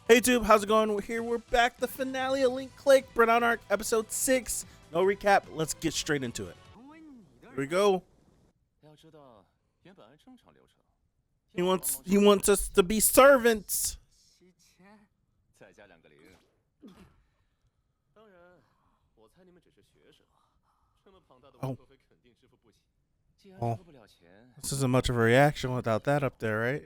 Hey YouTube, how's it going? We're back. The finale of Link Click, Bridon arc, episode 6. No recap. Let's get straight into it. Here we go. He wants us to be servants. Oh. Oh. This isn't much of a reaction without that up there, right?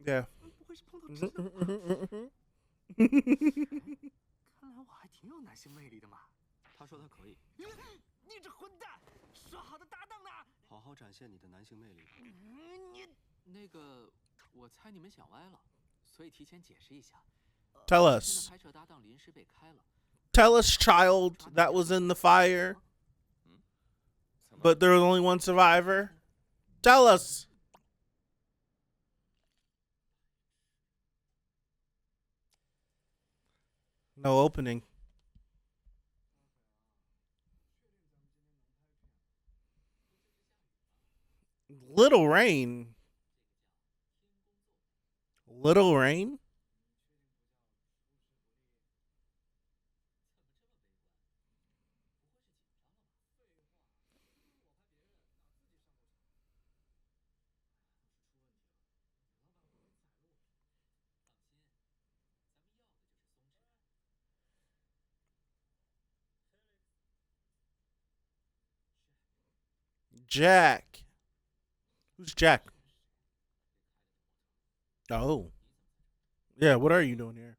Yeah. 看来我还挺有男性魅力的嘛。他说他可以。你这混蛋，说好的搭档呢？好好展现你的男性魅力。你那个，我猜你们想歪了，所以提前解释一下。Tell us. Tell us, child, that was in the fire. But there was only one survivor. Tell us. No opening. Little rain. Little rain? Jack. Who's Jack? Oh. Yeah, what are you doing here?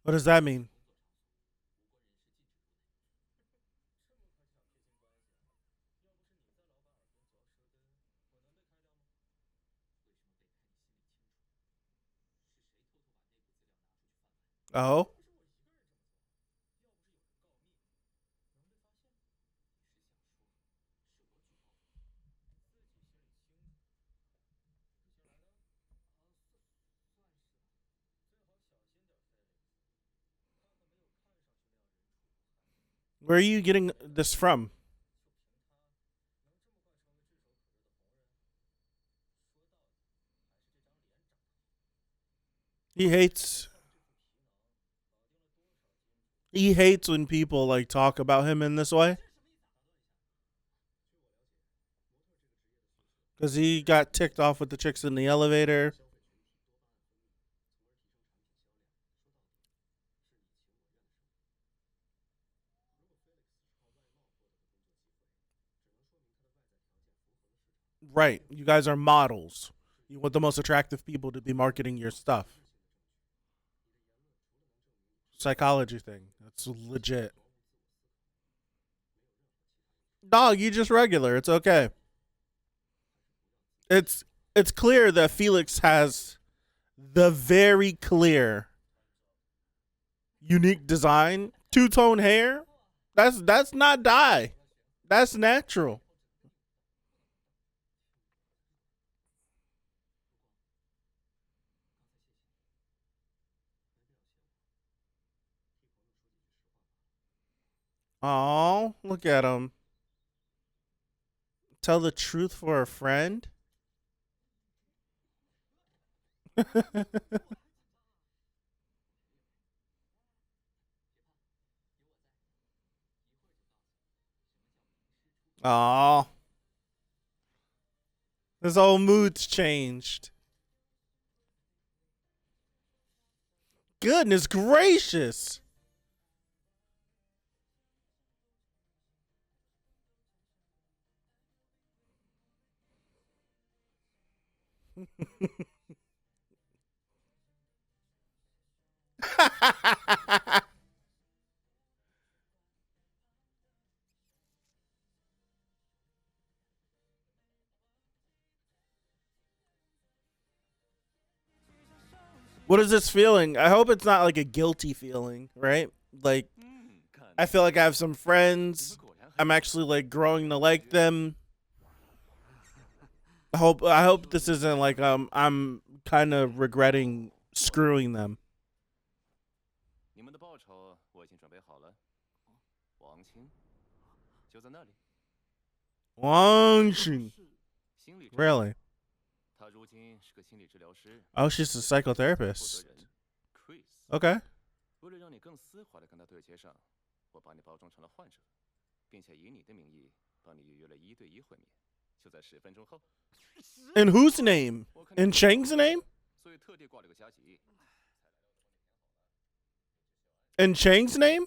What does that mean? Oh. Where are you getting this from? He hates when people like talk about him in this way. Cuz he got ticked off with the chicks in the elevator. Right. You guys are models. You want the most attractive people to be marketing your stuff. Psychology thing. That's legit. Dog, you just regular. It's okay. It's clear that Felix has the very clear unique design. Two-tone hair. That's not dye. That's natural. Oh, look at him. Tell the truth for a friend. Oh, his whole mood's changed. Goodness gracious. What is this feeling? I hope it's not like a guilty feeling, right? Like, I feel like I have some friends. I'm actually like growing to like them. I hope this isn't like I'm kind of regretting screwing them. 就在那里。王心. Really? 他如今是个心理治疗师。 Oh, she's a psychotherapist. Okay. 为了让你更丝滑地跟他对接上，我把你包装成了患者，并且以你的名义帮你预约了1对1会面，就在10分钟后。 In whose name? In Chang's name? 所以特地挂了个加急。 In Chang's name?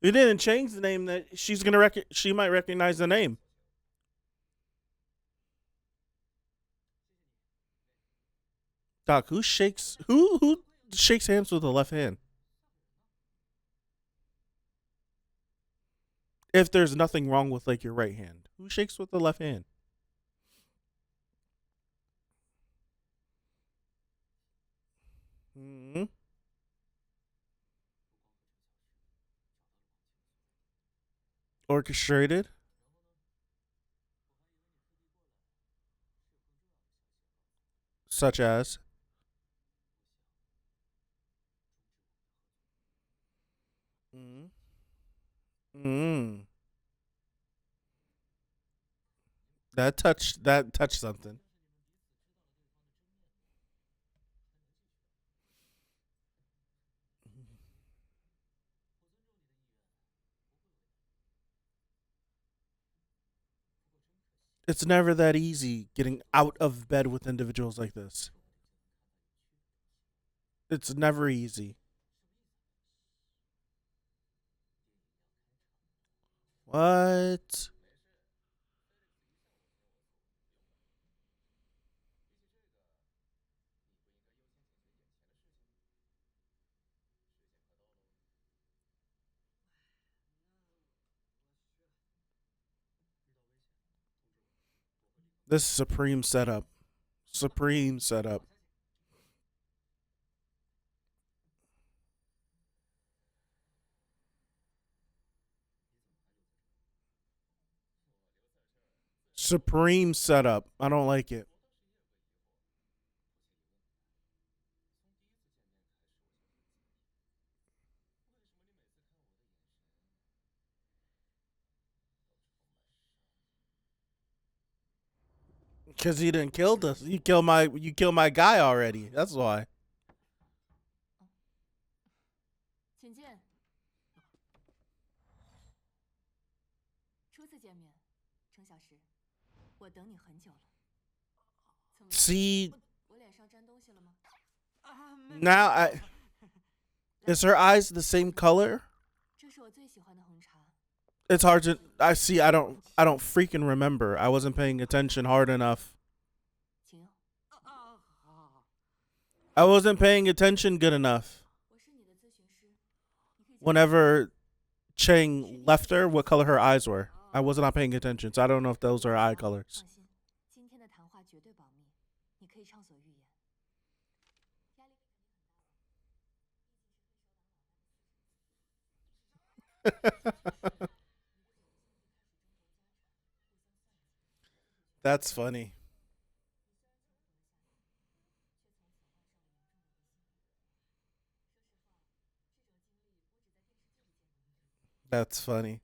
It in Chang's name that she's gonna she might recognize the name. Doc, who shakes hands with the left hand? If there's nothing wrong with like your right hand, who shakes with the left hand? Hmm. Orchestrated. Such as. That touched something. It's never that easy getting out of bed with individuals like this. It's never easy. What? This is supreme setup. Supreme setup. Supreme setup. I don't like it. Because he didn't kill us. You kill my guy already. That's why. 请进。初次见面，程小石，我等你很久了。See, 我脸上沾东西了吗？ now is her eyes the same color? 这是我最喜欢的红茶。 It's hard to. I don't freaking remember. I wasn't paying attention hard enough. 请用。 I wasn't paying attention good enough. 我是你的咨询师。 Whenever Chang left her, what color her eyes were. I was not paying attention, so I don't know if those are eye colors. 放心，今天的谈话绝对保密，你可以畅所欲言。压力。 That's funny. That's funny.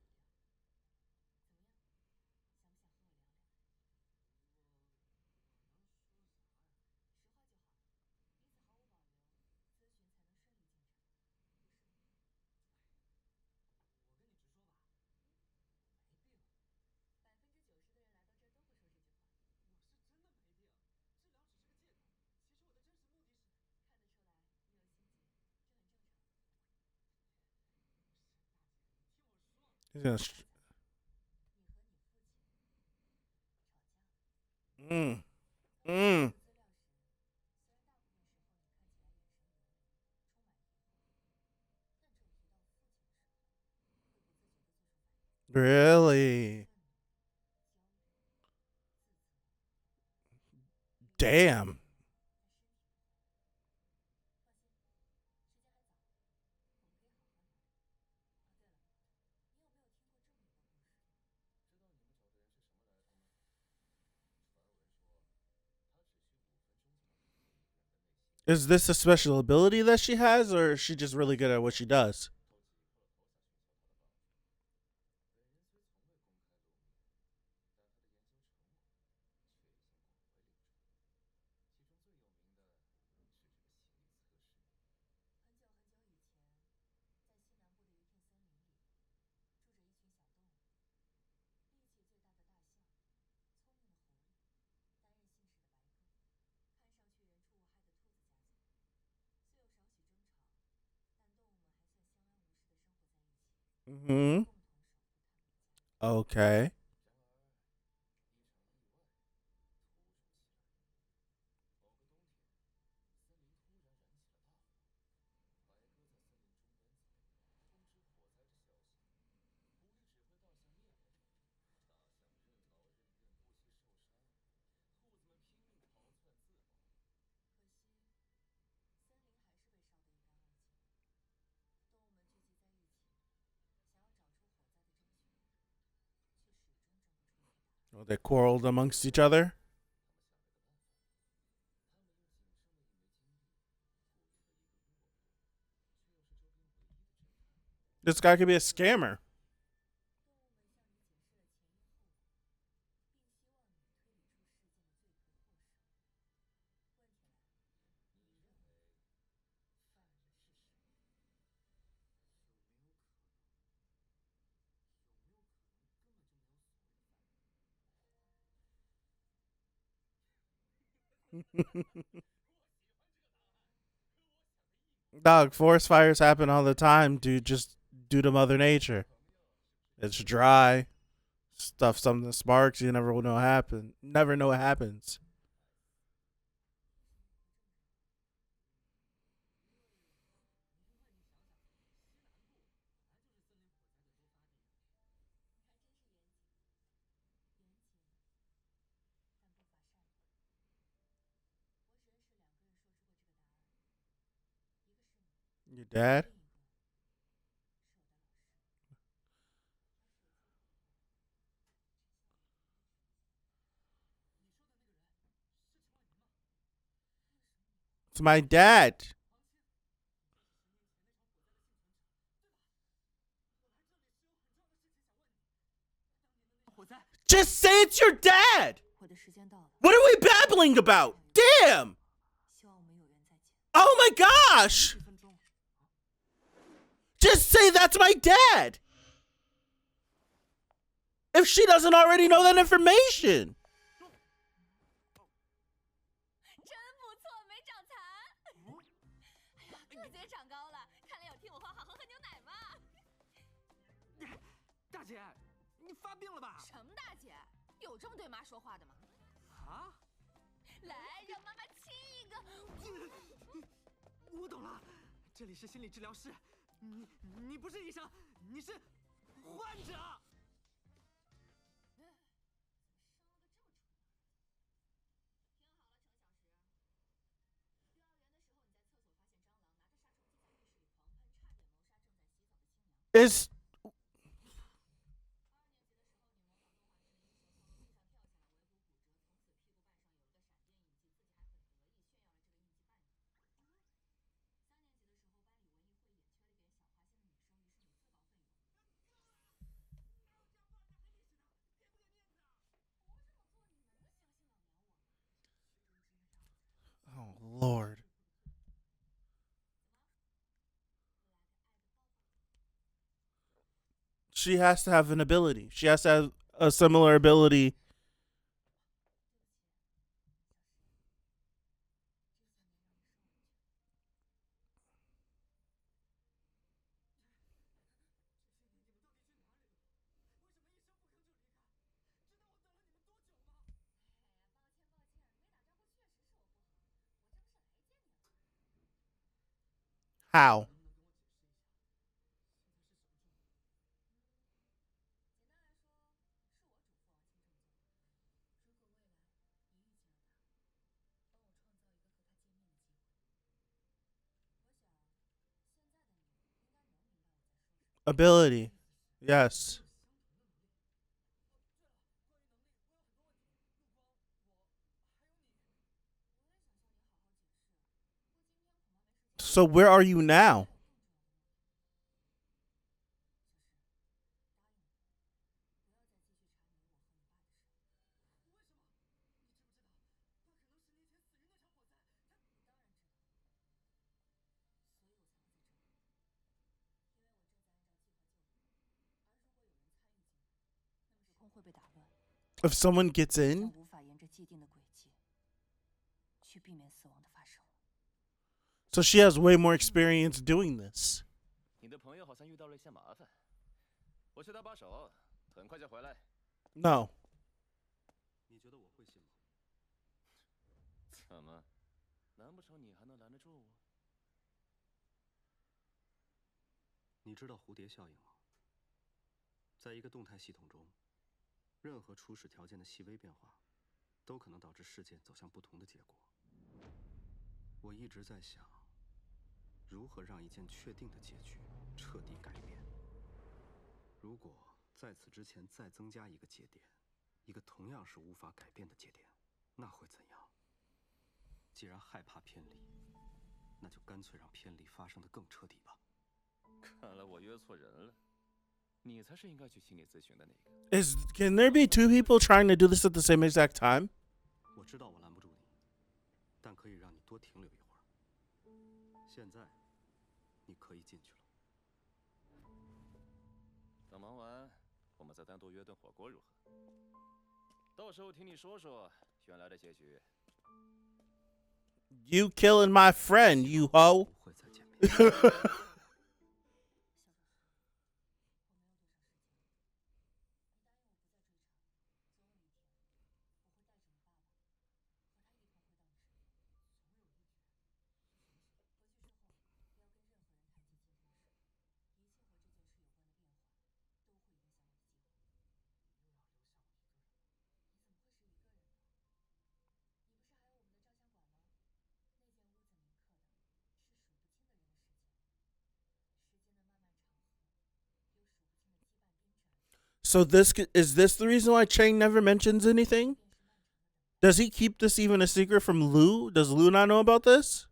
He's gonna. Mm. Really? Damn. Is this a special ability that she has, or is she just really good at what she does? Mm-hmm. Okay. Well, they quarreled amongst each other. This guy could be a scammer. Dog, forest fires happen all the time, dude, just due to Mother Nature. It's dry. Stuff something sparks, you never know what happens. Never know what happens. Your dad? It's my dad. Just say it's your dad. What are we babbling about? Damn. Oh my gosh. Just say that's my dad. If she doesn't already know that information. Is Oh Lord. She has to have an ability. She has to have a similar ability. How? Ability. Yes. So where are you now? If someone gets in, so she has way more experience doing this. 你的朋友好像遇到了一些麻烦，我去搭把手，很快就回来。No. 你觉得我会信吗？怎么？难不成你还能拦得住我？你知道蝴蝶效应吗？在一个动态系统中，任何初始条件的细微变化，都可能导致事件走向不同的结果。我一直在想，如何让一件确定的结局彻底改变。如果在此之前再增加一个节点，一个同样是无法改变的节点，那会怎样？既然害怕偏离，那就干脆让偏离发生的更彻底吧。看来我约错人了，你才是应该去心理咨询的那个。Can there be two people trying to do this at the same exact time? 我知道我拦不住你，但可以让你多停留一会儿。现在，你可以进去了。等忙完，我们再单独约顿火锅如何？到时候听你说说原来的结局。You killing my friend, you hoe. 不会再见面。So is this the reason why Chang never mentions anything? Does he keep this even a secret from Lou? Does Lou not know about this?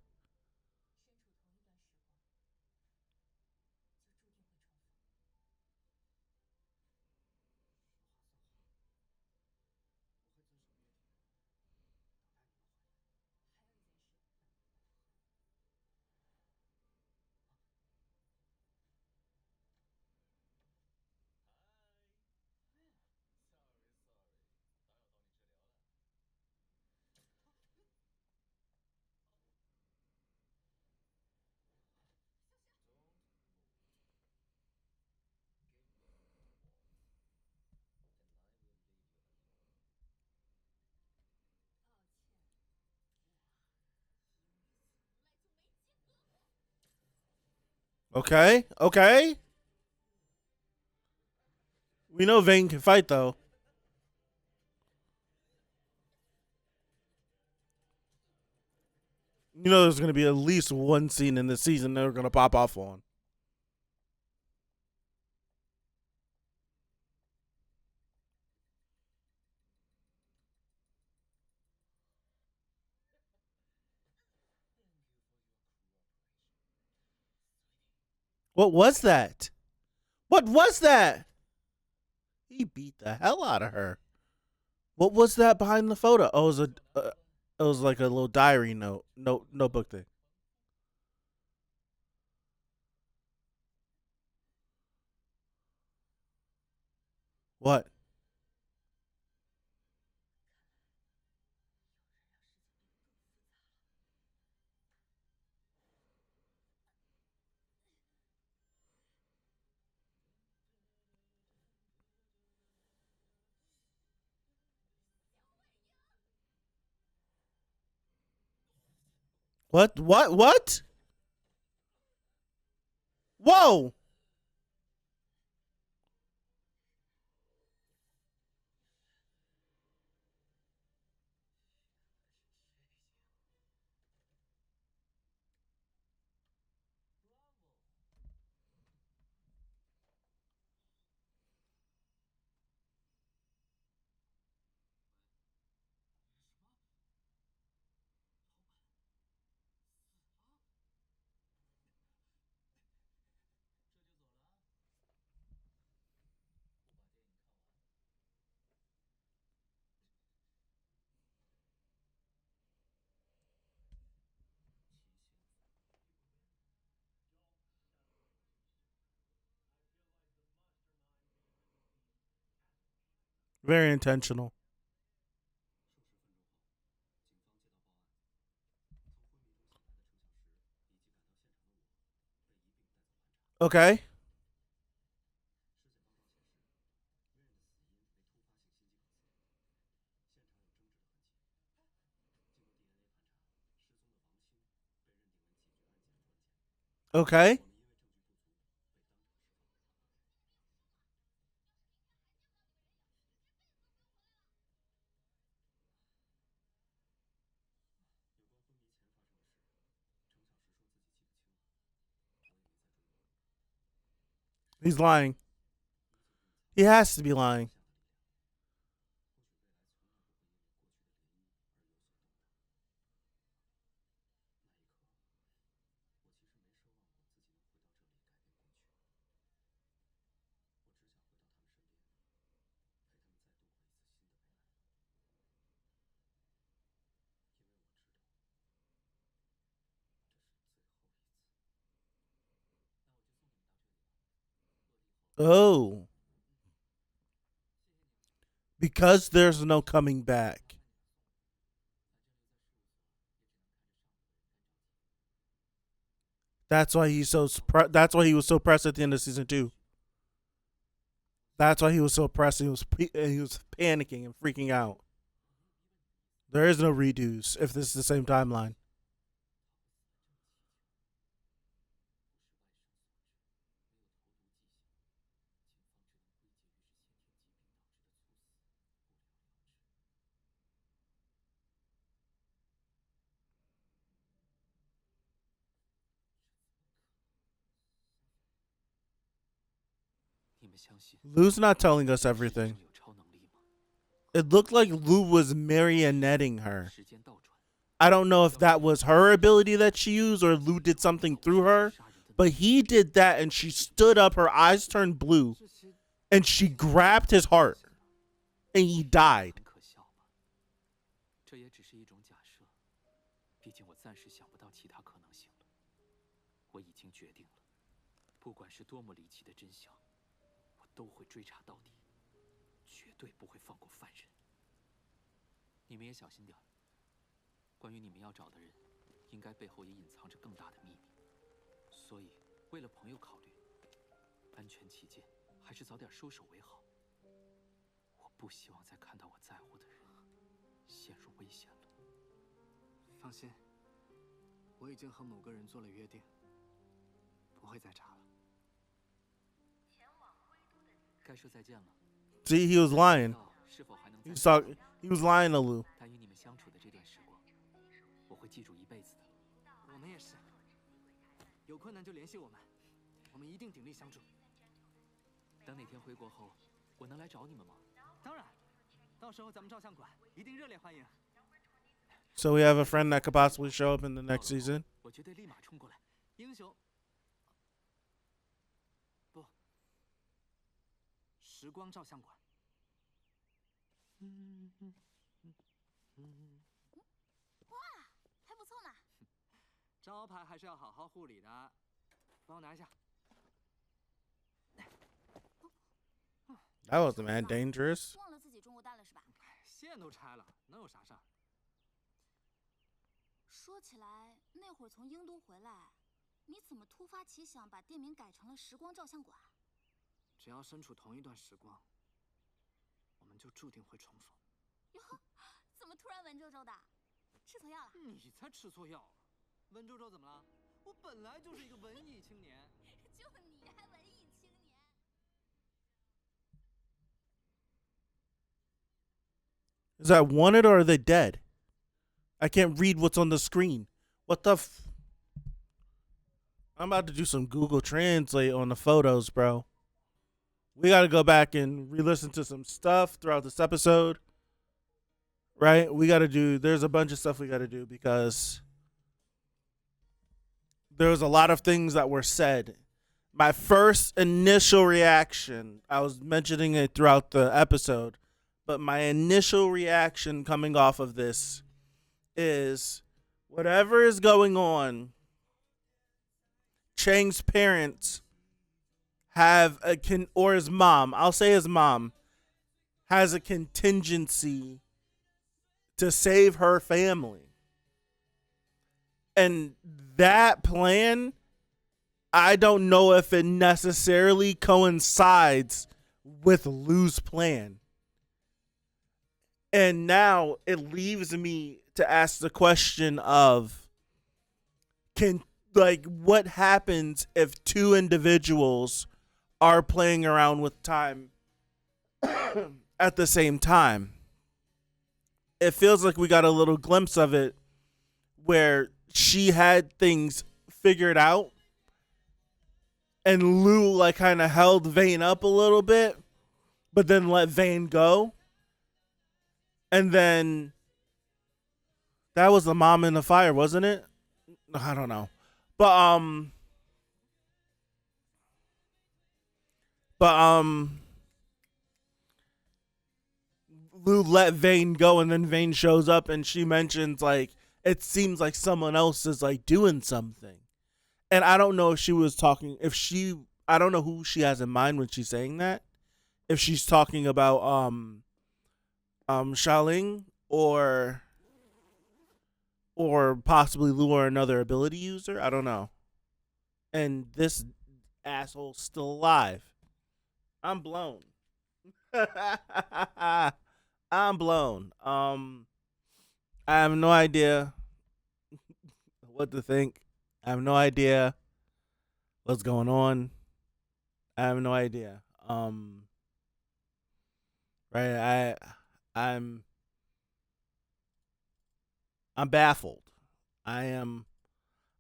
Okay, okay. We know Vane can fight, though. You know there's going to be at least one scene in this season they're going to pop off on. What was that? What was that? He beat the hell out of her. What was that behind the photo? Oh, it was like a little diary notebook thing. What? What? What? What? Whoa! Very intentional. Okay. Okay. He's lying. He has to be lying. Oh. Because there's no coming back. That's why he's so. That's why he was so pressed at the end of season 2. That's why he was so pressed. He was panicking and freaking out. There is no redos if this is the same timeline. Lou's not telling us everything. It looked like Lou was marionetting her. I don't know if that was her ability that she used or Lou did something through her, but he did that and she stood up, her eyes turned blue, and she grabbed his heart, and he died. 这也只是一种假设，毕竟我暂时想不到其他可能性了。我已经决定了，不管是多么离奇的真相，我都会追查到底，绝对不会放过犯人。你们也小心点儿。关于你们要找的人，应该背后也隐藏着更大的秘密。所以，为了朋友考虑，安全起见，还是早点收手为好。我不希望再看到我在乎的人陷入危险了。放心，我已经和某个人做了约定，不会再查了。该说再见了。See, he was lying. 是否还能 He was lying to Lou. 但与你们相处的这段时光，我会记住一辈子的。我们也是，有困难就联系我们，我们一定鼎力相助。等哪天回国后，我能来找你们吗？当然，到时候咱们照相馆一定热烈欢迎。 So we have a friend that could possibly show up in the next season. 我绝对立马冲过来，英雄。不，时光照相馆。哇，还不错呢。招牌还是要好好护理的，帮我拿一下。 That wasn't that dangerous. 忘了自己中过弹了是吧？线都拆了，能有啥事儿？说起来，那会儿从英都回来，你怎么突发奇想把店名改成了时光照相馆？只要身处同一段时光，我们就注定会重逢。哟，怎么突然文绉绉的？吃错药了？你才吃错药！文绉绉怎么了？我本来就是一个文艺青年。就你还文艺青年？ Is that wanted or are they dead? I can't read what's on the screen. What the I'm about to do some Google Translate on the photos, bro. We got to go back and re-listen to some stuff throughout this episode. Right? There's a bunch of stuff we got to do because there was a lot of things that were said. My first initial reaction, I was mentioning it throughout the episode, but my initial reaction coming off of this is whatever is going on, Chang's parents have or his mom, I'll say his mom, has a contingency to save her family. And that plan, I don't know if it necessarily coincides with Lou's plan. And now it leaves me to ask the question of, can like what happens if two individuals are playing around with time at the same time. It feels like we got a little glimpse of it where she had things figured out and Lou like kind of held Vane up a little bit, but then let Vane go. And then that was the mom in the fire, wasn't it? I don't know. But Lou let Vane go, and then Vane shows up and she mentions like it seems like someone else is like doing something. And I don't know if she was talking I don't know who she has in mind when she's saying that. If she's talking about Xiaoling or possibly Lou or another ability user. I don't know. And this asshole's still alive. I'm blown. I'm blown. I have no idea what to think. I have no idea what's going on. I have no idea. Right, I'm baffled. I'm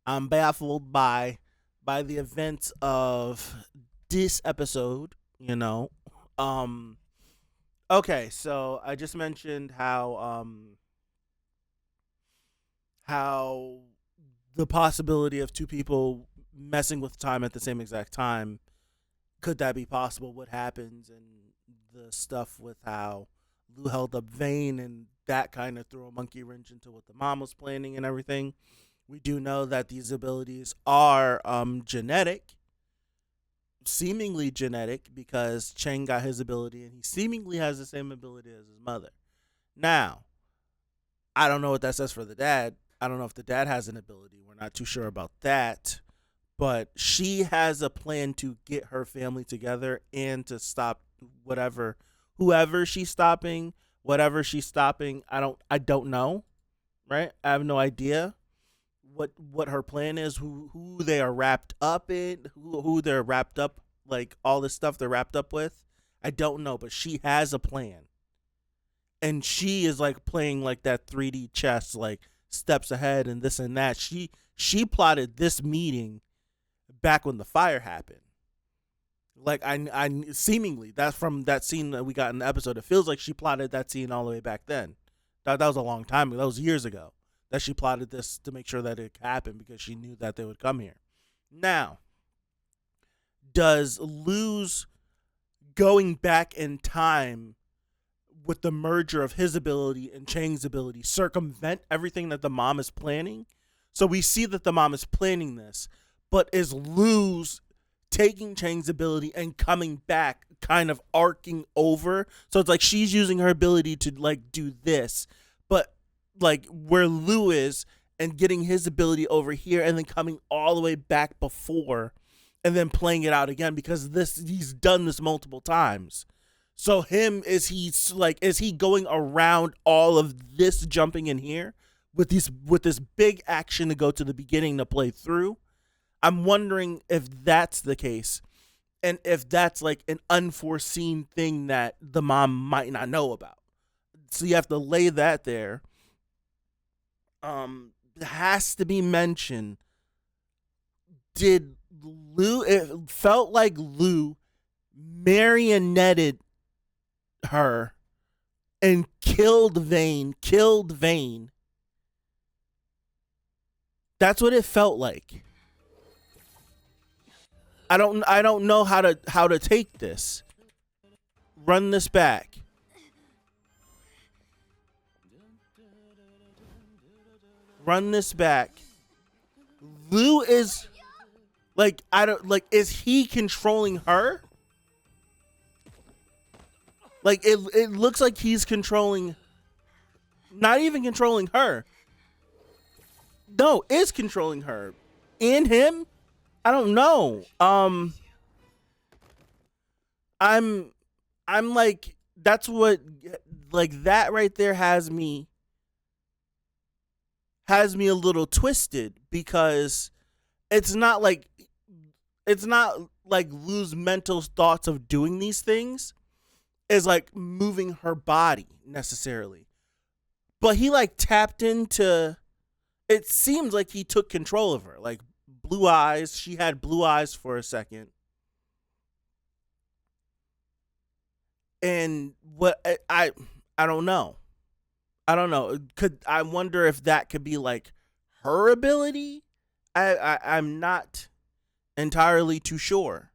baffled by the events of this episode, you know. Okay, so I just mentioned how the possibility of two people messing with time at the same exact time, could that be possible? What happens? And the stuff with how Lou held up Vane, and that kind of threw a monkey wrench into what the mom was planning and everything. We do know that these abilities are genetic, seemingly genetic, because Chang got his ability and he seemingly has the same ability as his mother. Now, I don't know what that says for the dad. I don't know if the dad has an ability. We're not too sure about that. But she has a plan to get her family together and to stop whoever she's stopping, whatever she's stopping. I don't know, right? I have no idea what her plan is, who they are wrapped up in, who they're wrapped up, like all this stuff they're wrapped up with. I don't know, but she has a plan. And she is like playing like that 3D chess, like steps ahead and this and that. She plotted this meeting back when the fire happened. Like I seemingly, that's from that scene that we got in the episode. It feels like she plotted that scene all the way back then. That was a long time ago. That was years ago that she plotted this to make sure that it happened because she knew that they would come here. Now, does Lou's going back in time with the merger of his ability and Chang's ability circumvent everything that the mom is planning? So we see that the mom is planning this, but is Lou's taking Chang's ability and coming back kind of arcing over? So it's like she's using her ability to like do this, but like where Lou is and getting his ability over here and then coming all the way back before and then playing it out again, because he's done this multiple times. So is he going around all of this jumping in here with this big action to go to the beginning to play through? I'm wondering if that's the case, and if that's like an unforeseen thing that the mom might not know about. So you have to lay that there. It has to be mentioned. Did Lou? It felt like Lou marionetted her and killed Vane. That's what it felt like. I don't know how to take this. Run this back. Run this back. Lou is like, is he controlling her? Like it looks like he's controlling, not even controlling her. No, is controlling her and him. I don't know. I'm like, that's what, like, that right there has me a little twisted, because it's not like Lu's mental thoughts of doing these things is like moving her body necessarily. But he like tapped into, it seems like he took control of her. Like blue eyes, she had blue eyes for a second. And what I don't know. I don't know. I wonder if that could be like her ability? I'm not entirely too sure.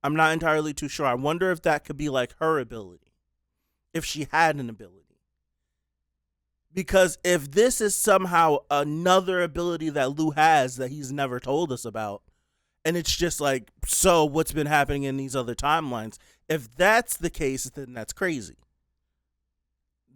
I wonder if that could be like her ability. If she had an ability. Because if this is somehow another ability that Lu has that he's never told us about, and it's just like, so what's been happening in these other timelines? If that's the case, then that's crazy.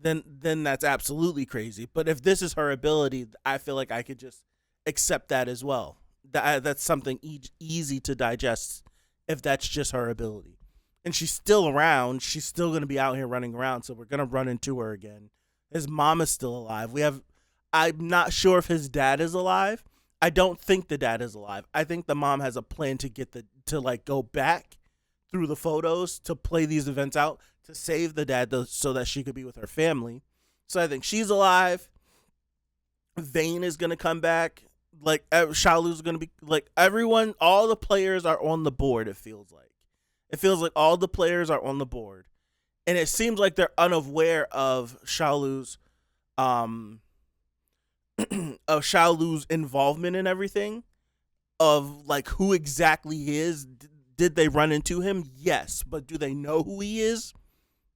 Then that's absolutely crazy. But if this is her ability, I feel like I could just accept that as well. That's something easy to digest if that's just her ability. And she's still around. She's still going to be out here running around, so we're going to run into her again. His mom is still alive. I'm not sure if his dad is alive. I don't think the dad is alive. I think the mom has a plan to go back through the photos to play these events out to save the dad so that she could be with her family. So I think she's alive. Vayne is going to come back. Like Xiaolu's going to be like everyone, all the players are on the board. It feels like all the players are on the board. And it seems like they're unaware of Xiaolu's involvement in everything, of like who exactly he is. Did they run into him? Yes, but do they know who he is?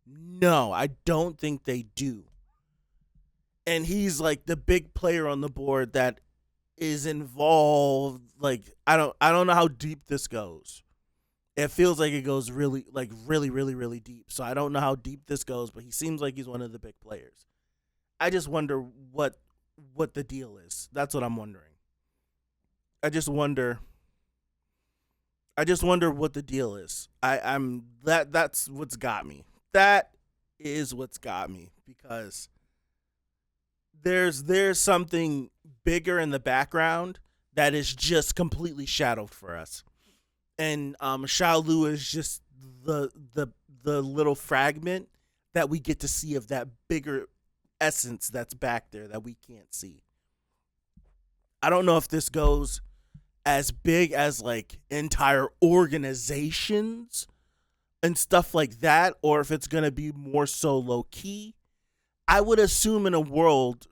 No, I don't think they do. And he's like the big player on the board that is involved. Like I don't know how deep this goes. It feels like it goes really deep. So I don't know how deep this goes, but he seems like he's one of the big players. I just wonder what the deal is. That's what I'm wondering. I just wonder what the deal is. That's what's got me. That is what's got me, because there's something bigger in the background that is just completely shadowed for us. And Xiaolu is just the little fragment that we get to see of that bigger essence that's back there that we can't see. I don't know if this goes as big as like entire organizations and stuff like that, or if it's going to be more so low key. I would assume in a world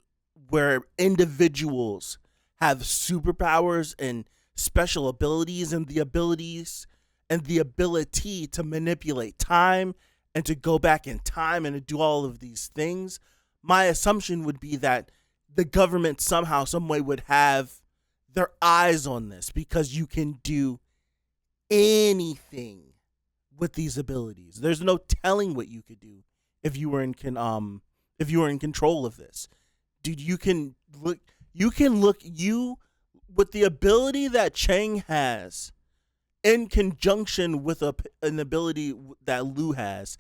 where individuals have superpowers and special abilities and the ability to manipulate time and to go back in time and to do all of these things, my assumption would be that the government somehow, some way would have their eyes on this, because you can do anything with these with There's no telling what you could do if you were in control of this. Dude, you can look with the ability that Chang has, in conjunction with an ability that Lu has,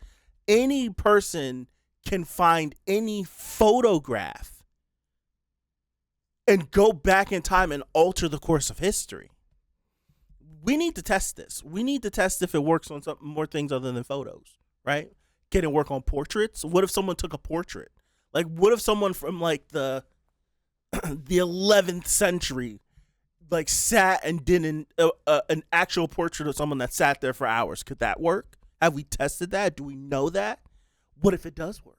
any person can find any photograph and go back in time and alter the course of history. We need to test this. We need to test if it works on some more things other than photos, right? Can it work on portraits? What if someone took a portrait? Like, what if someone from like the 11th century like sat and did an actual portrait of someone that sat there for hours? Could that work? Have we tested that? Do we know that? What if it does work?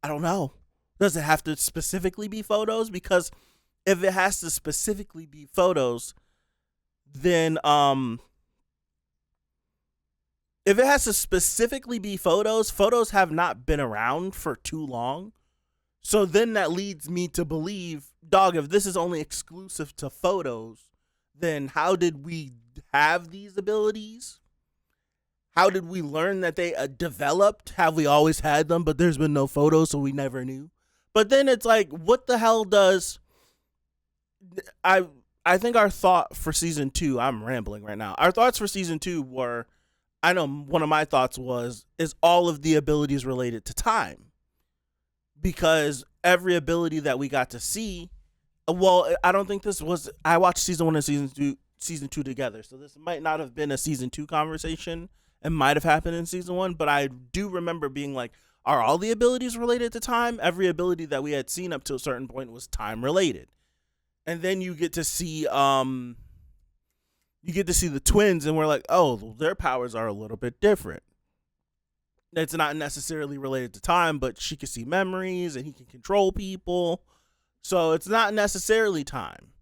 I don't know. Does it have to specifically be photos? Because if it has to specifically be photos, then if it has to specifically be photos have not been around for too long. So then that leads me to believe, dog, if this is only exclusive to photos, then how did we have these abilities? How did we learn that they developed? Have we always had them, but there's been no photos, so we never knew? But then it's like, what the hell does... I think our thought for season 2, I'm rambling right now. Our thoughts for season 2 were, I know one of my thoughts is all of the abilities related to time? Because every ability that we got to see Well, I don't think this was. I watched season 1 and season 2 together, so this might not have been a season 2 conversation. It might have happened in season 1, but I do remember being like, "Are all the abilities related to time?" Every ability that we had seen up to a certain point was time related, and then you get to see the twins, and we're like, "Oh, their powers are a little bit different." It's not necessarily related to time, but she can see memories and he can control people. So it's not necessarily time.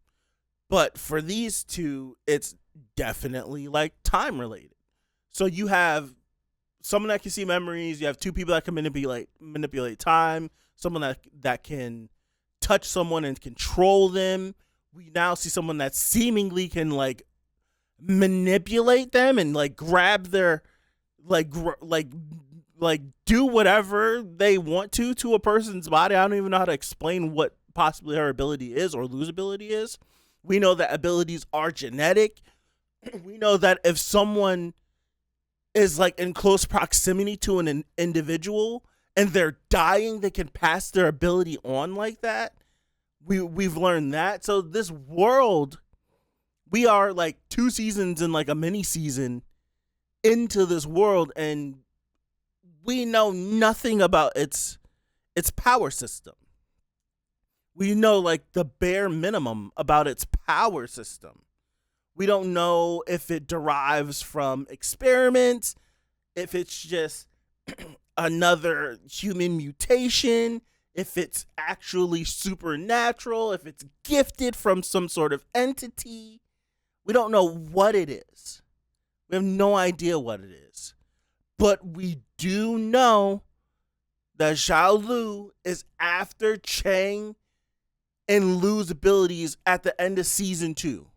But for these two, it's definitely like time related. So you have someone that can see memories, you have two people that can manipulate time, someone that can touch someone and control them. We now see someone that seemingly can like manipulate them and like grab their like do whatever they want to a person's body. I don't even know how to explain what possibly her ability is or Lou's ability is. We know that abilities are genetic. We know that if someone is like in close proximity to an individual and they're dying, they can pass their ability on like that. We've learned that. So this world, we are like 2 seasons and like a mini season into this world, and we know nothing about its power system. We know like the bare minimum about its power system. We don't know if it derives from experiments, if it's just another human mutation, if it's actually supernatural, if it's gifted from some sort of entity. We don't know what it is. We have no idea what it is. But we do know that Xiao Lu is after Chang and Lu's abilities at the end of season 2.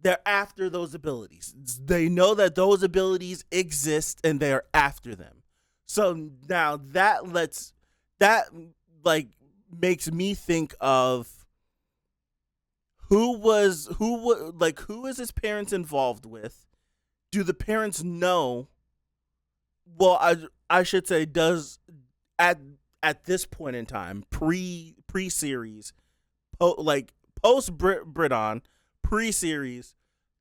They're after those abilities. They know that those abilities exist and they are after them. So now that makes me think of who is his parents involved with? Do the parents know? Well, I should say, does at this point in time, pre-series, post Bridon, pre-series,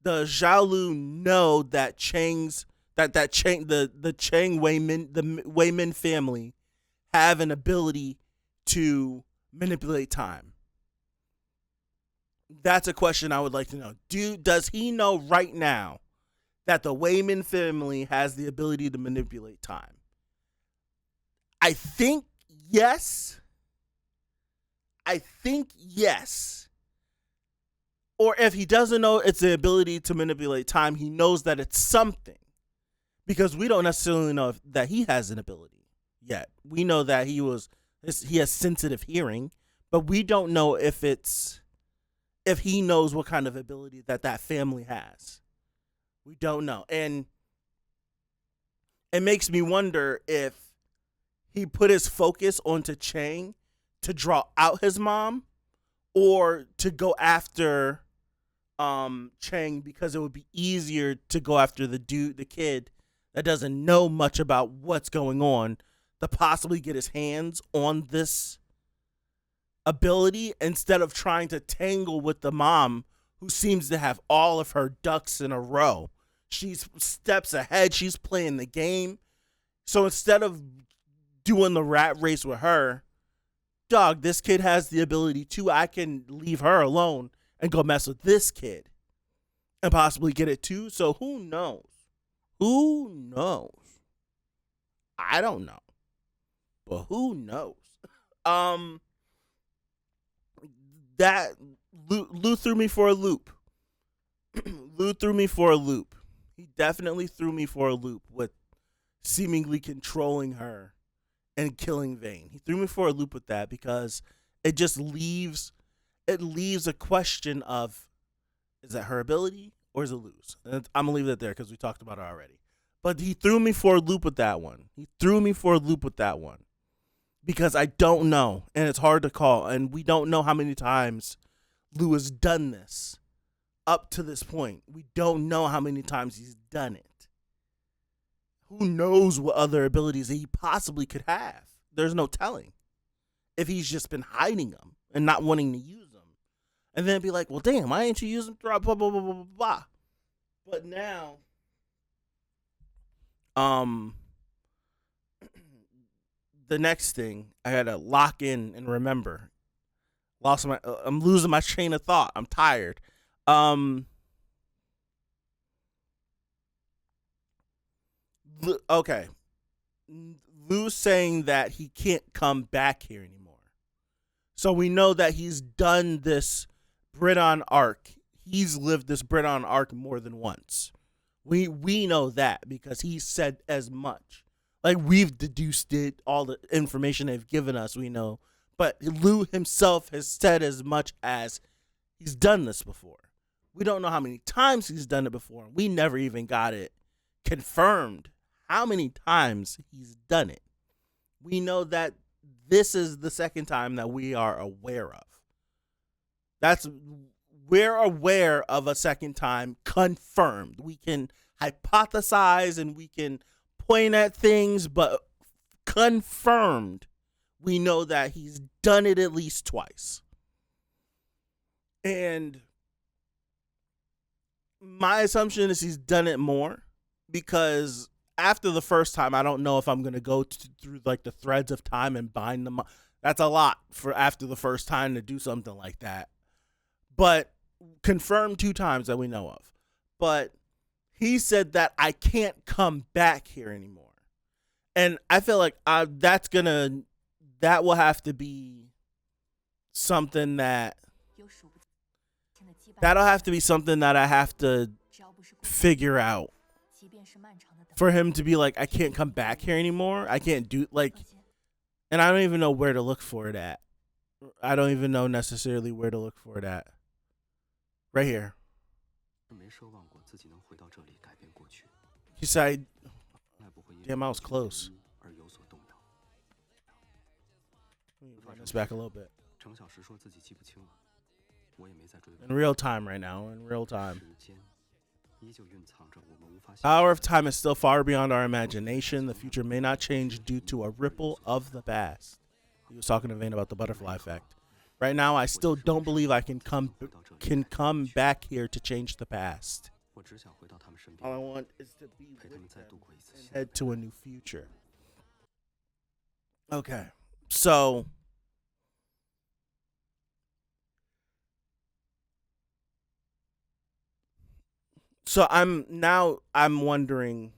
does Xiao Lu know that the Chang Weimin family have an ability to manipulate time? That's a question I would like to know. Does he know right now that the Weimin family has the ability to manipulate time? I think yes. Or if he doesn't know it's the ability to manipulate time, he knows that it's something. Because we don't necessarily know that he has an ability yet. We know that he has sensitive hearing, but we don't know if he knows what kind of ability that family has. We don't know. And it makes me wonder if he put his focus onto Chang to draw out his mom, or to go after Chang because it would be easier to go after the kid that doesn't know much about what's going on, to possibly get his hands on this ability instead of trying to tangle with the mom, who seems to have all of her ducks in a row. She's steps ahead. She's playing the game. So instead of doing the rat race with her, dog, this kid has the ability too. I can leave her alone and go mess with this kid and possibly get it too. So who knows? Who knows? I don't know. But who knows? That Lou threw me for a loop. Lou threw me for a loop. He definitely threw me for a loop with seemingly controlling her and killing Vane. He threw me for a loop with that because it just leaves a question of, is that her ability or is it Lou's? And I'm gonna leave that there because we talked about it already. But he threw me for a loop with that one. Because I don't know, and it's hard to call, and we don't know how many times Lou has done this up to this point. We don't know how many times he's done it. Who knows what other abilities he possibly could have? There's no telling if he's just been hiding them and not wanting to use them. And then be like, well, damn, why ain't you using blah, blah, blah, blah, blah, blah. But now, the next thing I gotta lock in and remember. I'm losing my train of thought. I'm tired. Okay. Lou's saying that he can't come back here anymore. So we know that he's done this Bridon arc. He's lived this Bridon arc more than once. We know that because he said as much. Like, we've deduced it, all the information they've given us, we know. But Lou himself has said as much as he's done this before. We don't know how many times he's done it before. We never even got it confirmed how many times he's done it. We know that this is the second time that we are aware of. We're aware of a second time confirmed. We can hypothesize and we can point at things, but confirmed, we know that he's done it at least twice. And my assumption is he's done it more, because after the first time, I don't know if I'm going to go through like the threads of time and bind them up. That's a lot for after the first time to do something like that. But confirmed 2 times that we know of. But he said that I can't come back here anymore. And I feel like that will have to be something that'll have to be something that I have to figure out for him to be like, I can't come back here anymore. I can't do, like, and I don't even know where to look for it at. I don't even know necessarily where to look for it at. Right here. He said, damn, I was close. Let me run this back a little bit. In real time right now, in real time. Power of time is still far beyond our imagination. The future may not change due to a ripple of the past. He was talking to Vane about the butterfly effect. Right now, I still don't believe I can come back here to change the past. All I want is to be with them and head to a new future. Okay, so I'm wondering.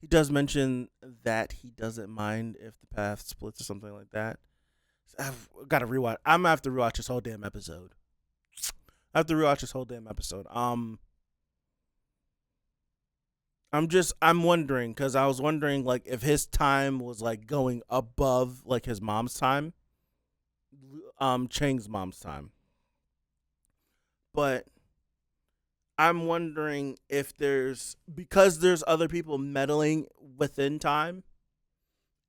He does mention that he doesn't mind if the path splits or something like that. I've got to rewatch. I'm gonna have to rewatch this whole damn episode. I'm wondering, because I was wondering, like, if his time was like going above like his mom's time, Chang's mom's time. But I'm wondering if because there's other people meddling within time,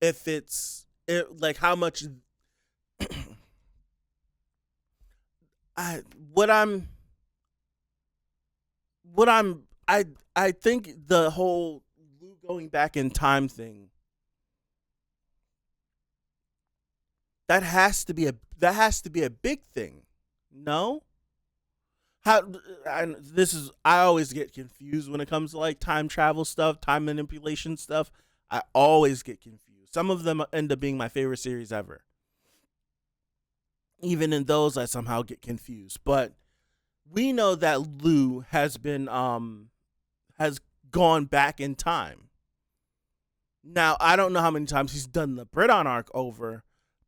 if like how much I think the whole Lou going back in time thing, that has to be a big thing. No? I always get confused when it comes to like time travel stuff, time manipulation stuff. I always get confused. Some of them end up being my favorite series ever. Even in those, I somehow get confused. But we know that Lou has gone back in time. Now, I don't know how many times he's done the Bridon arc over,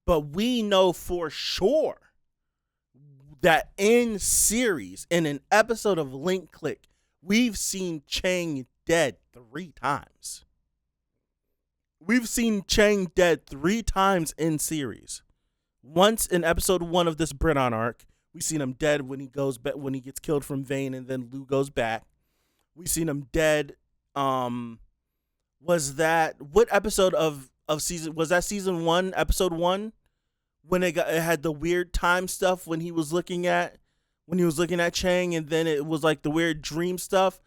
but we know for sure that in an episode of linkclick, we've seen Chang dead 3 times. We've seen Chang dead 3 times in series. Once in episode 1 of this Bridon arc, we seen him dead when he gets killed from Vane, and then Lou goes back. We seen him dead. Was that what episode of season? Was that season 1, episode 1? When it had the weird time stuff when he was looking at Chang, and then it was like the weird dream stuff.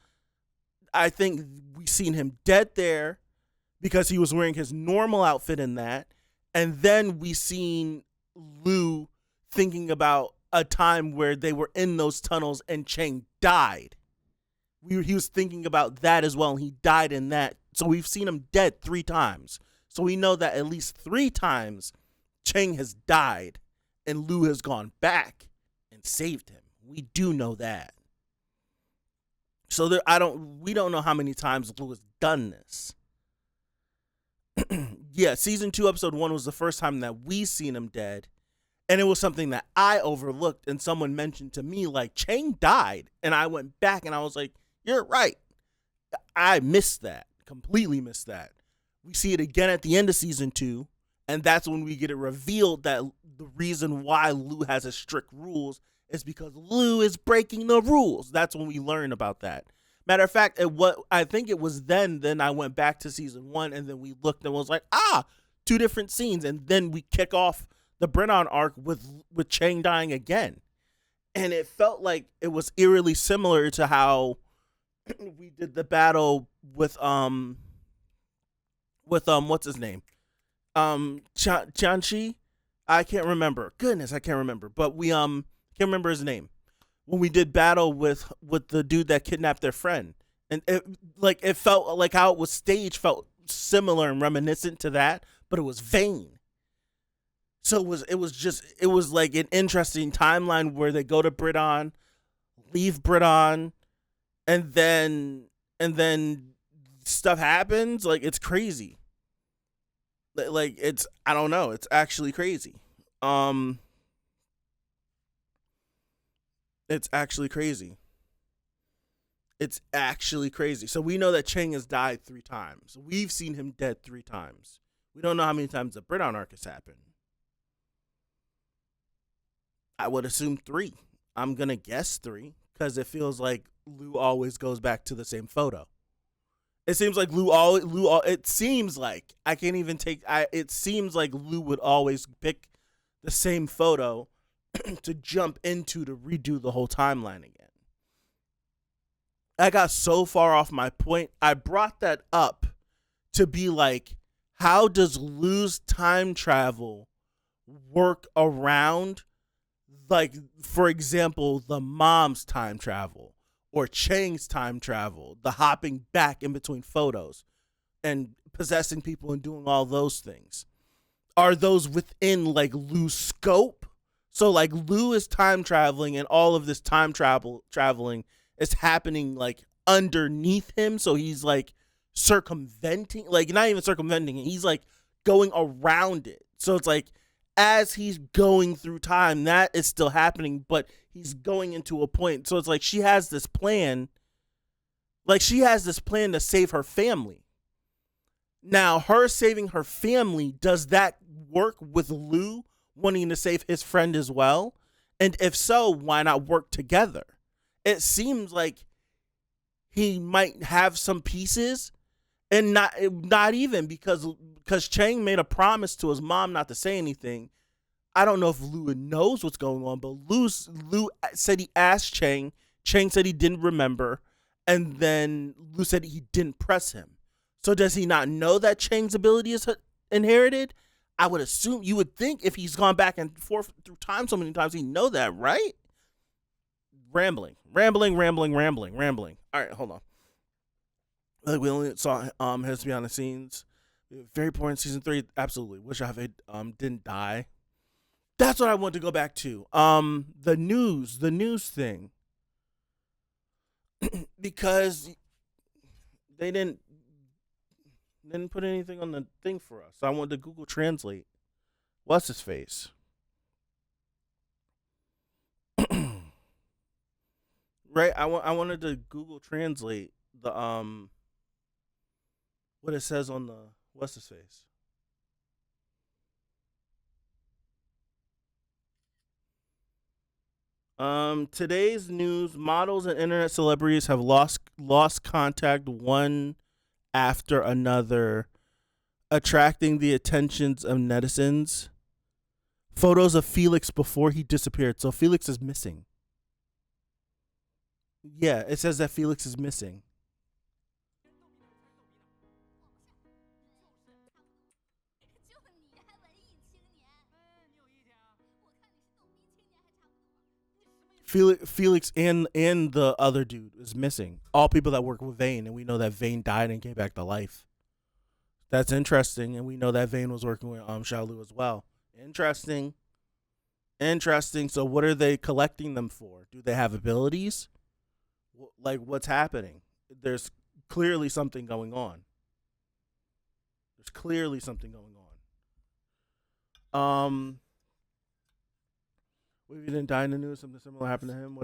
I think we seen him dead there. because he was wearing his normal outfit in that. And then we seen Lu thinking about a time where they were in those tunnels and Chang died. He was thinking about that as well, and he died in that. So we've seen him dead 3 times. So we know that at least 3 times Chang has died and Lu has gone back and saved him. We do know that. So we don't know how many times Lu has done this. Yeah, season 2, episode 1 was the first time that we seen him dead. And it was something that I overlooked, and someone mentioned to me, like, Chang died. And I went back and I was like, you're right. I missed that. Completely missed that. We see it again at the end of season 2, and that's when we get it revealed that the reason why Lu has his strict rules is because Lu is breaking the rules. That's when we learn about that. Matter of fact, I think it was then I went back to season 1, and then we looked and was like, 2 different scenes, and then we kick off the Bridon arc with Chang dying again. And it felt like it was eerily similar to how we did the battle with what's his name? Chanchi? I can't remember. Goodness, I can't remember. But we can't remember his name. When we did battle with the dude that kidnapped their friend. And it felt like how it was staged felt similar and reminiscent to that, but it was vain. So it was like an interesting timeline where they go to Bridon, leave Bridon, and then stuff happens. Like, it's crazy. Like, I don't know, it's actually crazy. It's actually crazy. It's actually crazy. So we know that Chang has died 3 times. We've seen him dead 3 times. We don't know how many times the Bridon arc has happened. I would assume 3. I'm going to guess 3 because it feels like Lu always goes back to the same photo. It seems like it seems like, I can't even it seems like Lu would always pick the same photo to jump into to redo the whole timeline again. I got so far off my point. I brought that up to be like, how does Lu's time travel work around, like, for example, the mom's time travel or Chang's time travel, the hopping back in between photos and possessing people and doing all those things? Are those within, like, Lu's scope? So, like, Lu is time traveling and all of this time traveling is happening, like, underneath him. So he's, like, circumventing, like, not even circumventing it. He's, like, going around it. So it's like, as he's going through time, that is still happening, but he's going into a point. So it's like she has this plan. Like, she has this plan to save her family. Now, her saving her family, does that work with Lu wanting to save his friend as well? And if so, why not work together? It seems like he might have some pieces, and not even because Chang made a promise to his mom not to say anything. I don't know if Lu knows what's going on, but Lu said he asked Chang. Chang said he didn't remember, and then Lu said he didn't press him. So does he not know that Chang's ability is inherited? I would assume, you would think if he's gone back and forth through time so many times, he'd know that, right? Rambling. All right, hold on. We only saw his behind the scenes. Very important season 3. Absolutely. Wish I didn't die. That's what I want to go back to. The news thing. Because they didn't put anything on the thing for us. So I wanted to Google Translate. What's his face? Right? I wanted to Google Translate the what it says on the what's his face. Today's news: models and internet celebrities have lost contact one after another, attracting the attentions of netizens. Photos of Felix before he disappeared. So Felix is missing. Yeah, it says that Felix is missing. Felix and the other dude is missing. All people that work with Vane, and we know that Vane died and came back to life. That's interesting, and we know that Vane was working with Xiaolu as well. Interesting. So what are they collecting them for? Do they have abilities? Like, what's happening? There's clearly something going on. What if he didn't die in the news? Something similar happened to him.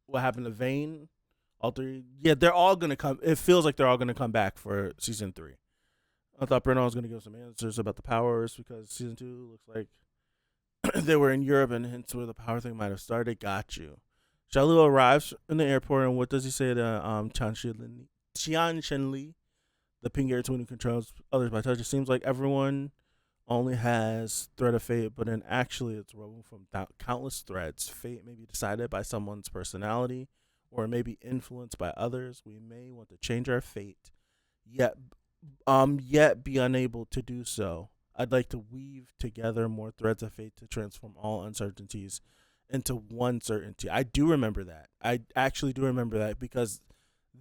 What happened to Vane? All three. Yeah, they're all gonna come. It feels like they're all gonna come back for season 3. I thought Bridon was gonna give some answers about the powers because season 2 looks like they were in Europe and hence where the power thing might have started. Got you. Xiaolu arrives in the airport and what does he say to Tian Shenli, the pink-haired twin who controls others by touch? It seems like everyone only has thread of fate, but then actually it's woven from countless threads. Fate may be decided by someone's personality or it may be influenced by others. We may want to change our fate, yet be unable to do so. I'd like to weave together more threads of fate to transform all uncertainties into one certainty. I do remember that. I actually do remember that because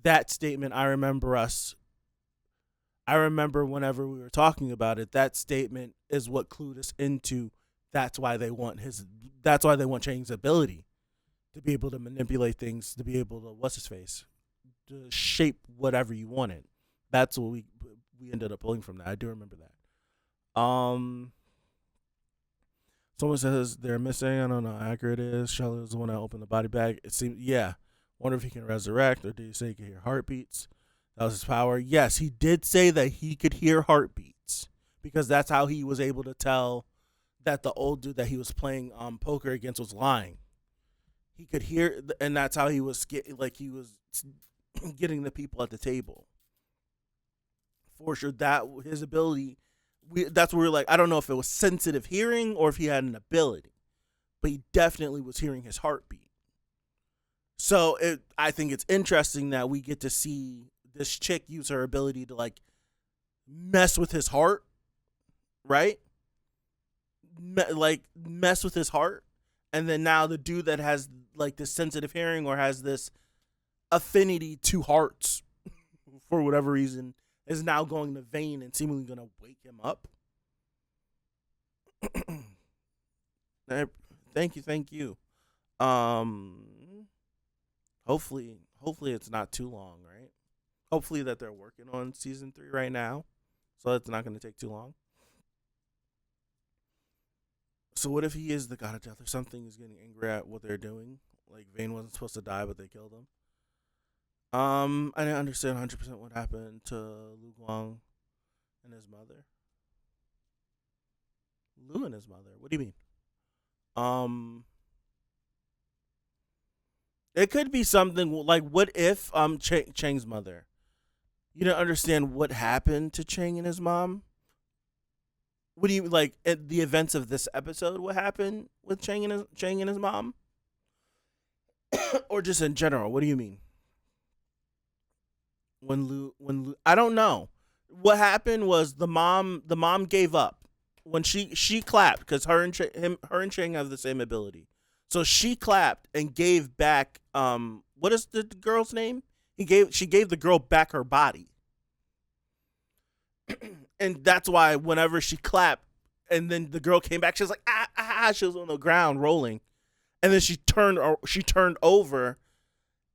that statement, I remember whenever we were talking about it, that statement is what clued us into that's why they want Chang's ability to be able to manipulate things, to be able to to shape whatever you wanted. That's what we ended up pulling from that. I do remember that. Someone says they're missing. I don't know how accurate it is. Shelley is the one that opened the body bag. It seems, yeah. Wonder if he can resurrect, or did he say he could hear heartbeats? That was his power. Yes, he did say that he could hear heartbeats because that's how he was able to tell that the old dude that he was playing poker against was lying. He could hear, and that's how he was getting the people at the table. For sure, that his ability. That's where we're like, I don't know if it was sensitive hearing or if he had an ability, but he definitely was hearing his heartbeat. So I think it's interesting that we get to see this chick use her ability to like mess with his heart, right? Mess with his heart, and then now the dude that has like this sensitive hearing or has this affinity to hearts for whatever reason is now going to Vane and seemingly going to wake him up. Thank you. Hopefully it's not too long, right? Hopefully that they're working on season 3 right now, so it's not going to take too long. So what if he is the god of death or something? He's getting angry at what they're doing. Like Vane wasn't supposed to die, but they killed him. I didn't understand 100% what happened to Lu Guang and his mother. Lu and his mother. What do you mean? It could be something like, what if Chang's mother? You didn't understand what happened to Chang and his mom? What do you like at the events of this episode? What happened with Chang and his mom? Or just in general? What do you mean? When Lu, I don't know. What happened was the mom gave up when she clapped because her and Chang have the same ability. So she clapped and gave back what is the girl's name? She gave the girl back her body. And that's why whenever she clapped and then the girl came back, she was like she was on the ground rolling. And then she turned over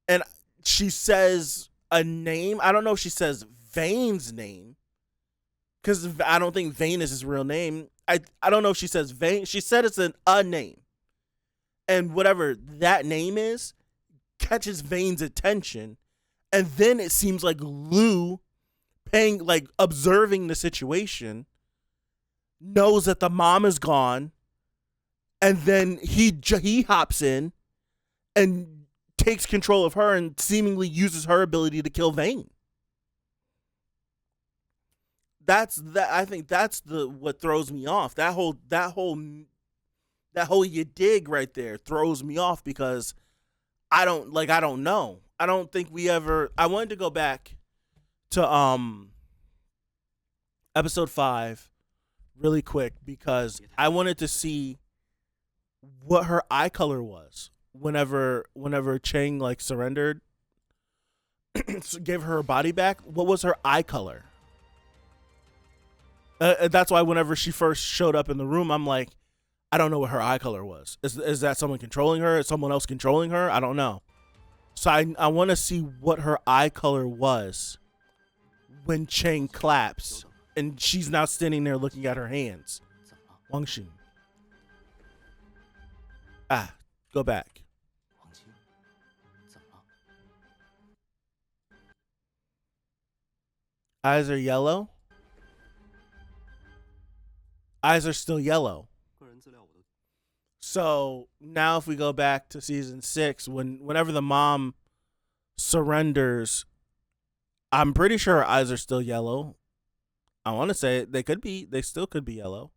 and she says a name. I don't know if she says Vane's name, because I don't think Vane is his real name. I don't know if she says Vane. She said it's a name. And whatever that name is catches Vane's attention. And then it seems like Lu, observing the situation, knows that the mom is gone. And then he hops in and takes control of her and seemingly uses her ability to kill Vane. I think that's what throws me off. That whole you dig right there throws me off because I don't know. I don't think we ever. I wanted to go back to episode 5 really quick because I wanted to see what her eye color was. whenever Chang like surrendered, gave her body back, what was her eye color? That's why whenever she first showed up in the room, I'm like, I don't know what her eye color was. Is that someone controlling her? Is someone else controlling her? I don't know. So I want to see what her eye color was when Chang claps and she's now standing there looking at her hands. Wang Xing. Go back. Eyes are yellow. Eyes are still yellow. So now if we go back to season 6, whenever the mom surrenders, I'm pretty sure her eyes are still yellow. I want to say they still could be yellow.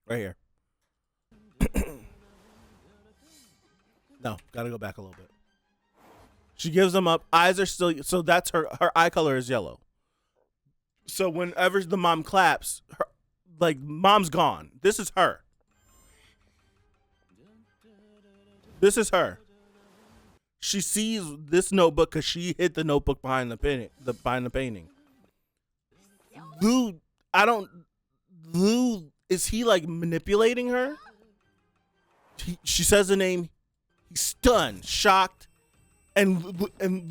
Right here. No, gotta go back a little bit. She gives them up. Eyes are still, so that's her eye color is yellow. So whenever the mom claps, her, like, mom's gone. This is her. This is her. She sees this notebook because she hid the notebook behind the painting. Lou, is he like manipulating her? She says the name. He's stunned, shocked, and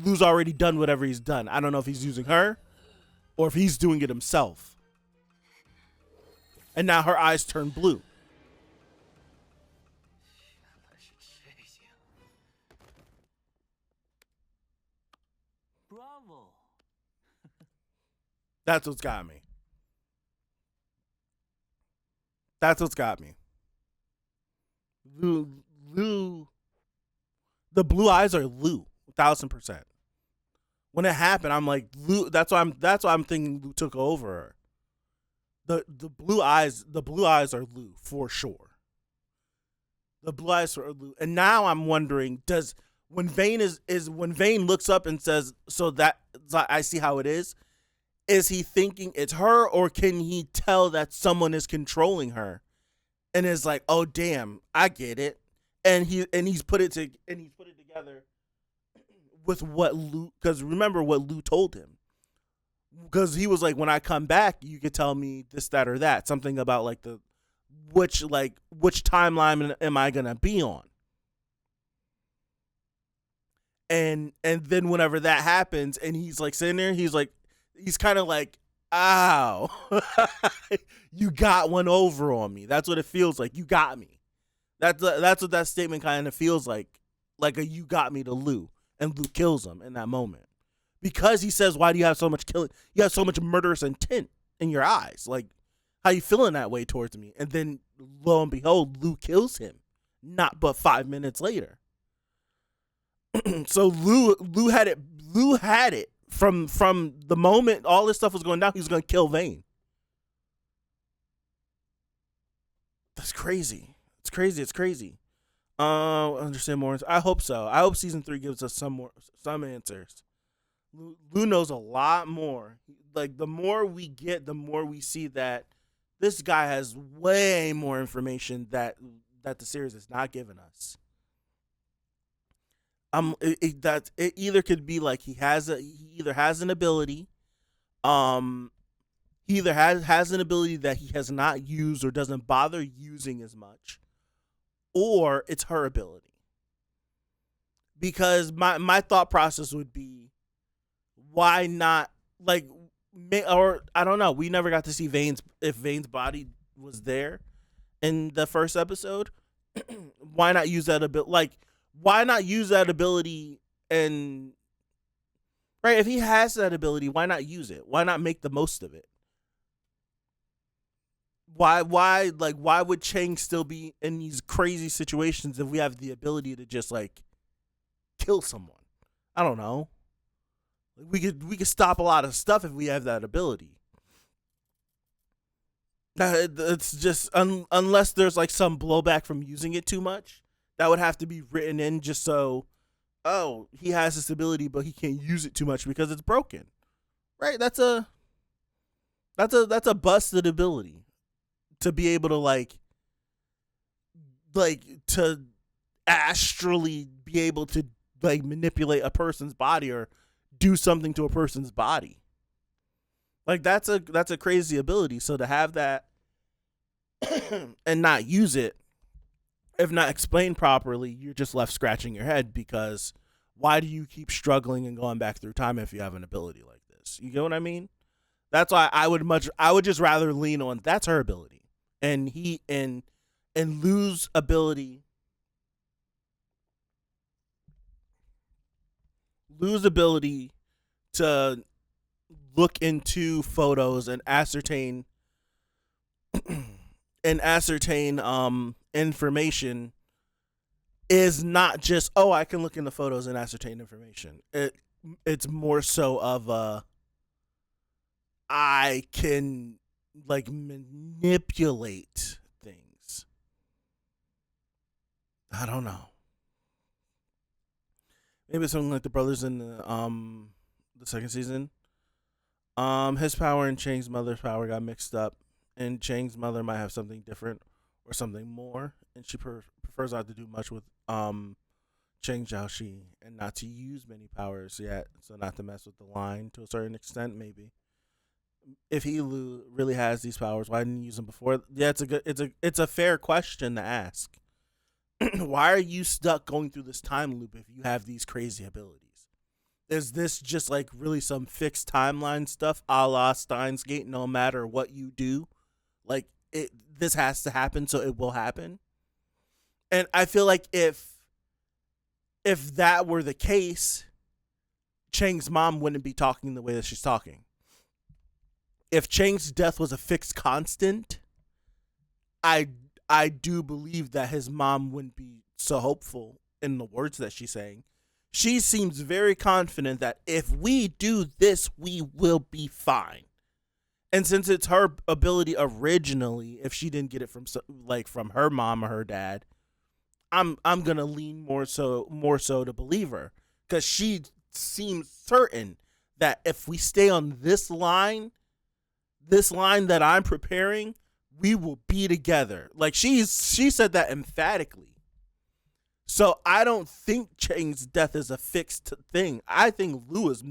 Lou's already done whatever he's done. I don't know if he's using her or if he's doing it himself. And now her eyes turn blue. Bravo. That's what's got me. That's what's got me. Lou. The blue eyes are Lou, 1,000%. When it happened, I'm like, Lou. That's why I'm thinking Lou took over her. The blue eyes are Lou for sure. The blue eyes are Lou, and now I'm wondering, when Vane when Vane looks up and says, "So that I see how it is." Is he thinking it's her, or can he tell that someone is controlling her, and is like, "Oh damn, I get it," and he's put it together with what Lou, because remember what Lou told him, because he was like, "When I come back, you could tell me this, that, or that, something about like which timeline am I gonna be on." And then whenever that happens, and he's like sitting there, he's kind of like, ow, you got one over on me. That's what it feels like. You got me. That's what that statement kind of feels like a you got me to Lou. And Lou kills him in that moment. Because he says, why do you have so much killing? You have so much murderous intent in your eyes. Like, how you feeling that way towards me? And then lo and behold, Lou kills him. Not but 5 minutes later. So Lou had it from the moment all this stuff was going down. He was going to kill Vane. That's crazy. It's crazy. Understand more. I hope so. I hope season 3 gives us some answers. Lou knows a lot more. Like, the more we get, the more we see that this guy has way more information that the series has not given us. It either could be like he either has an ability, he either has an ability that he has not used or doesn't bother using as much, or it's her ability. Because my thought process would be, why not, like, or I don't know, we never got to see if Vane's body was there in the first episode. Why not use that ability? Like, why not use that ability? And right, if he has that ability, why not use it? Why not make the most of it? Why would Chang still be in these crazy situations if we have the ability to just like kill someone? I don't know. We could stop a lot of stuff if we have that ability. It's just unless there's like some blowback from using it too much, that would have to be written in just so, oh, he has this ability but he can't use it too much because it's broken. Right? That's a busted ability to be able to like to astrally be able to like manipulate a person's body or do something to a person's body. Like that's a crazy ability. So to have that and not use it, if not explained properly, you're just left scratching your head because why do you keep struggling and going back through time if you have an ability like this? You get what I mean? That's why I would just rather lean on that's her ability. And Lu's ability to look into photos and ascertain information is not just, oh, I can look in the photos and ascertain information. It's more so of I can like manipulate things. I don't know. Maybe it's something like the brothers in the second season. His power and Chang's mother's power got mixed up, and Chang's mother might have something different or something more, and she prefers not to do much with Chang Jiaoxi and not to use many powers yet, so not to mess with the line to a certain extent. Maybe if Lu really has these powers, why didn't he use them before? Yeah, it's a fair question to ask. Why are you stuck going through this time loop if you have these crazy abilities? Is this just like really some fixed timeline stuff a la Steins Gate? No matter what you do, like this has to happen, so it will happen. And I feel like if that were the case, Chang's mom wouldn't be talking the way that she's talking. If Chang's death was a fixed constant, I do believe that his mom wouldn't be so hopeful in the words that she's saying. She seems very confident that if we do this, we will be fine. And since it's her ability originally, if she didn't get it from her mom or her dad, I'm gonna lean more so to believe her, because she seems certain that if we stay on this line that I'm preparing, we will be together. Like she said that emphatically. So I don't think Chang's death is a fixed thing. I think Lu is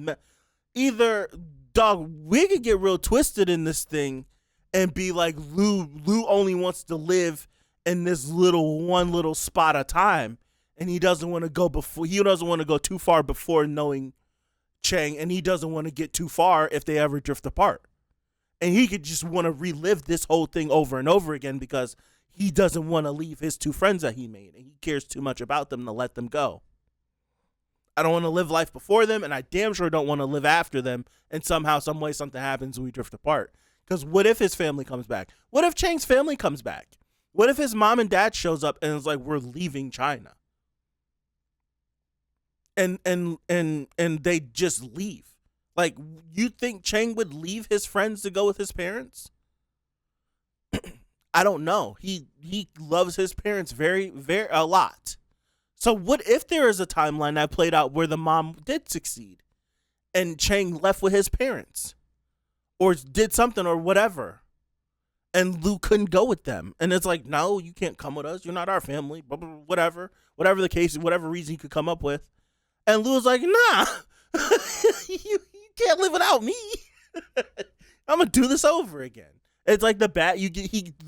either, dog, we could get real twisted in this thing and be like Lu only wants to live in this one little spot of time, and he doesn't want to go too far before knowing Chang, and he doesn't want to get too far if they ever drift apart. And he could just want to relive this whole thing over and over again because he doesn't want to leave his two friends that he made, and he cares too much about them to let them go. I don't want to live life before them, and I damn sure don't want to live after them, and somehow, some way, something happens and we drift apart. Because what if his family comes back? What if Chang's family comes back? What if his mom and dad shows up and is like, we're leaving China? And they just leave. Like, you think Chang would leave his friends to go with his parents? I don't know. He loves his parents very, very a lot. So what if there is a timeline that played out where the mom did succeed and Chang left with his parents or did something or whatever, and Lu couldn't go with them? And it's like, no, you can't come with us. You're not our family. Blah, blah, blah, whatever the case, whatever reason he could come up with. And Lu was like, nah, you can't live without me. I'm gonna do this over again. It's like the bad.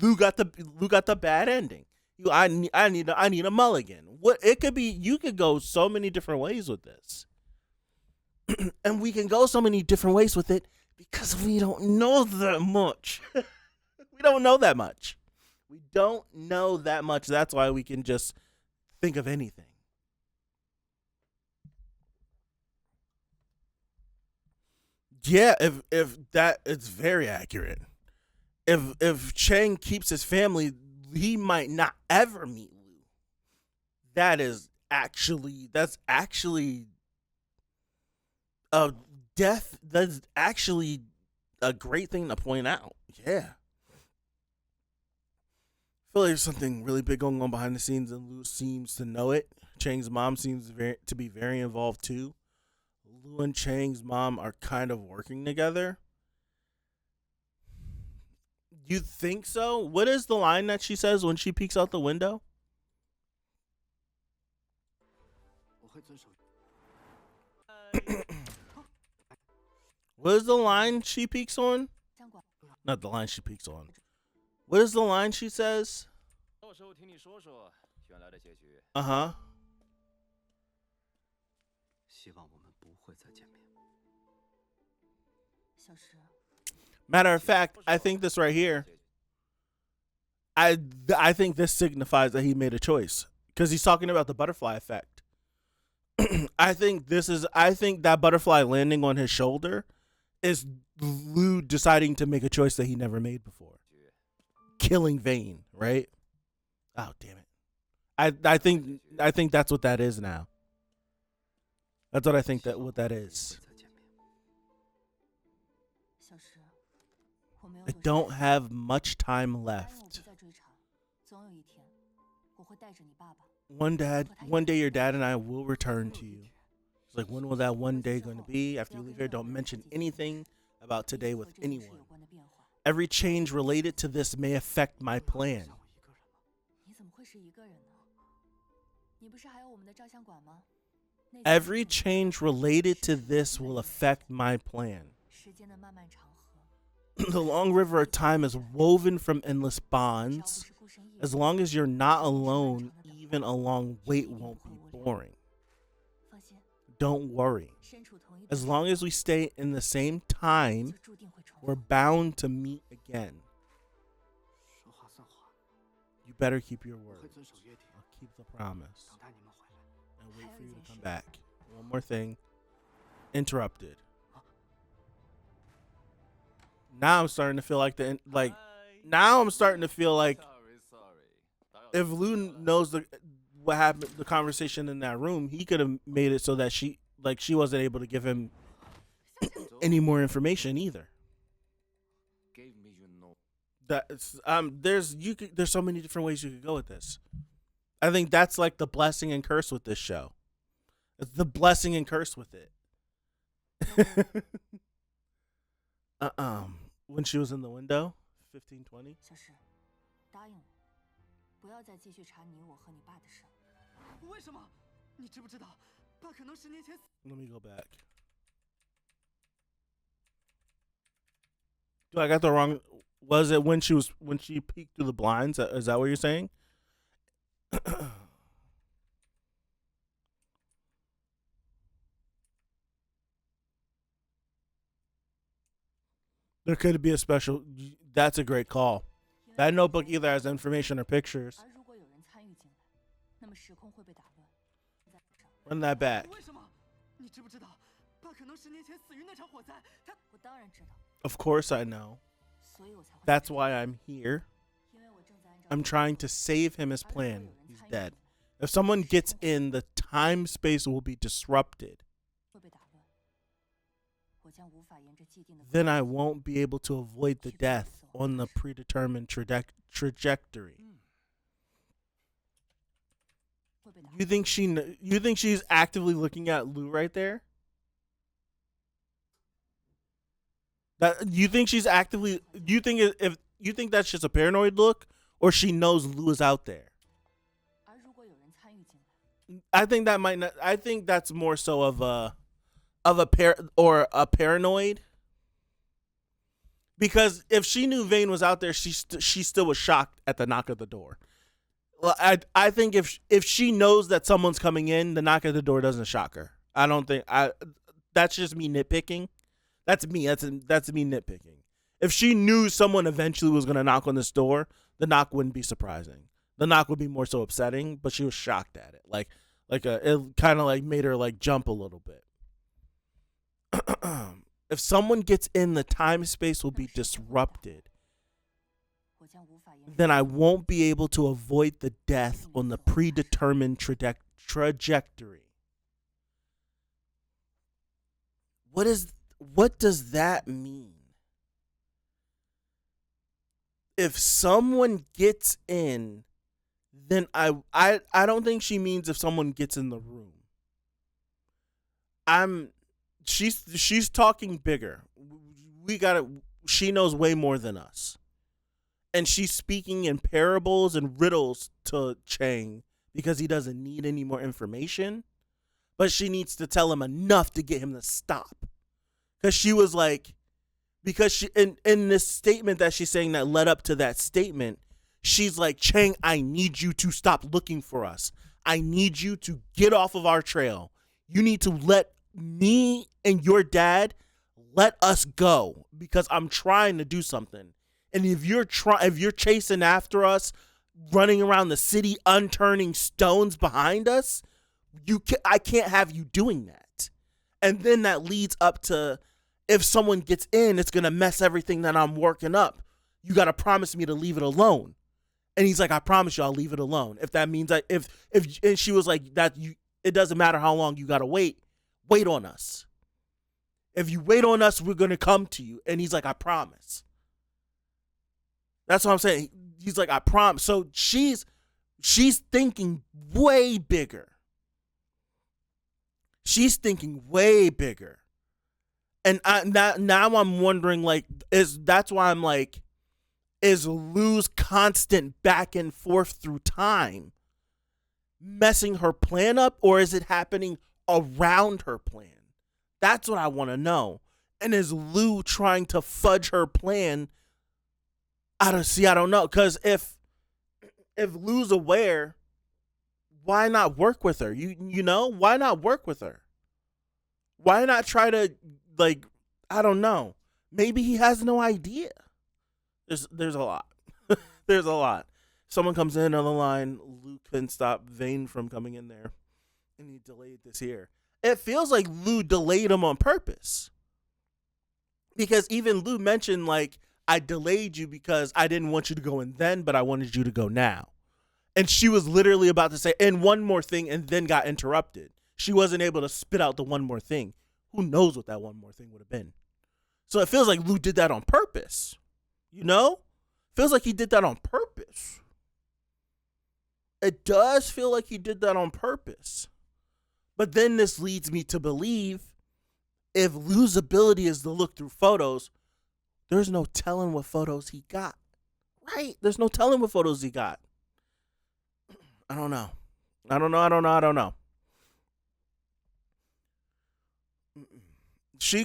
Lu got the bad ending. I need a mulligan. What it could be, you could go so many different ways with this, and we can go so many different ways with it because we don't know that much. We don't know that much. That's why we can just think of anything. Yeah, if that, it's very accurate. If Chang keeps his family, he might not ever meet Lu. That's actually a death. That's actually a great thing to point out. Yeah. I feel like there's something really big going on behind the scenes, and Lu seems to know it. Chang's mom seems to be very involved too. Lu and Chang's mom are kind of working together. You think so? What is the line that she says when she peeks out the window? What is the line she peeks on? Not the line she peeks on. What is the line she says? Uh-huh. Matter of fact, I think this right here, I think this signifies that he made a choice because he's talking about the butterfly effect. I think that butterfly landing on his shoulder is Lu deciding to make a choice that he never made before. Killing Vane, right? Oh, damn it. I think that's what that is now. That's what I think what that is. I don't have much time left. One day your dad and I will return to you. It's like, when will that one day going to be? After you leave here, don't mention anything about today with anyone. Every change related to this may affect my plan. Every change related to this will affect my plan. The long river of time is woven from endless bonds. As long as you're not alone, even a long wait won't be boring. Don't worry. As long as we stay in the same time, we're bound to meet again. You better keep your word. I'll keep the promise. And wait for you to come back. One more thing. Interrupted. Now I'm starting to feel like if Lu knows what happened, the conversation in that room, he could have made it so that she wasn't able to give him any more information either. There's so many different ways you could go with this. I think that's like the blessing and curse with this show. It's the blessing and curse with it. When she was in the window, 1520. Let me go back. I got the wrong. Was it when she peeked through the blinds? Is that what you're saying? There could be a special. That's a great call. That notebook either has information or pictures. Run that back. Of course I know. That's why I'm here. I'm trying to save him as planned. He's dead. If someone gets in, the time space will be disrupted. Then I won't be able to avoid the death on the predetermined trajectory. You think she's actively looking at Lu right there? You think that's just a paranoid look, or she knows Lu is out there? I think that might not. I think that's more so of a paranoid. Because if she knew Vane was out there, she still was shocked at the knock at the door. Well, I think if she knows that someone's coming in, the knock at the door doesn't shock her. I don't think that's just me nitpicking. That's me. That's me nitpicking. If she knew someone eventually was going to knock on this door, the knock wouldn't be surprising. The knock would be more so upsetting, but she was shocked at it. It kind of like made her like jump a little bit. If someone gets in, the time space will be disrupted. Then I won't be able to avoid the death on the predetermined trajectory. What does that mean? If someone gets in, then I don't think she means if someone gets in the room. She's talking bigger. She knows way more than us. And she's speaking in parables and riddles to Chang because he doesn't need any more information. but she needs to tell him enough to get him to stop. Because she was like, because she in this statement that she's saying that led up to that statement, she's like, Chang, I need you to stop looking for us. I need you to get off of our trail. You need to let me and your dad let us go because I'm trying to do something. And if you're chasing after us, running around the city, unturning stones behind us, I can't have you doing that. And then that leads up to, if someone gets in, it's gonna mess everything that I'm working up. You gotta promise me to leave it alone. And he's like, I promise you, I'll leave it alone. If that means that if and she was like, it doesn't matter how long you gotta wait on us. If you wait on us, we're gonna come to you. And he's like, I promise. That's what I'm saying. He's like, I promise. So she's thinking way bigger. She's thinking way bigger. And now I'm wondering, like, that's why I'm like, is Lu's constant back and forth through time messing her plan up, or is it happening around her plan? That's what I want to know. And is Lu trying to fudge her plan? I don't know. Because if Lu's aware, why not work with her? You know, why not work with her? Why not try to, like, I don't know. Maybe he has no idea. There's a lot. There's a lot. Someone comes in on the line. Lu couldn't stop Vane from coming in there, and he delayed this here. It feels like Lu delayed him on purpose, because even Lu mentioned, like, I delayed you because I didn't want you to go in then, but I wanted you to go now. And she was literally about to say, and one more thing, and then got interrupted. She wasn't able to spit out the one more thing. Who knows what that one more thing would have been? So it feels like Lu did that on purpose. You know? Feels like he did that on purpose. It does feel like he did that on purpose. But then this leads me to believe, if Lu's ability is to look through photos, there's no telling what photos he got. Right? There's no telling what photos he got. I don't know. I don't know. She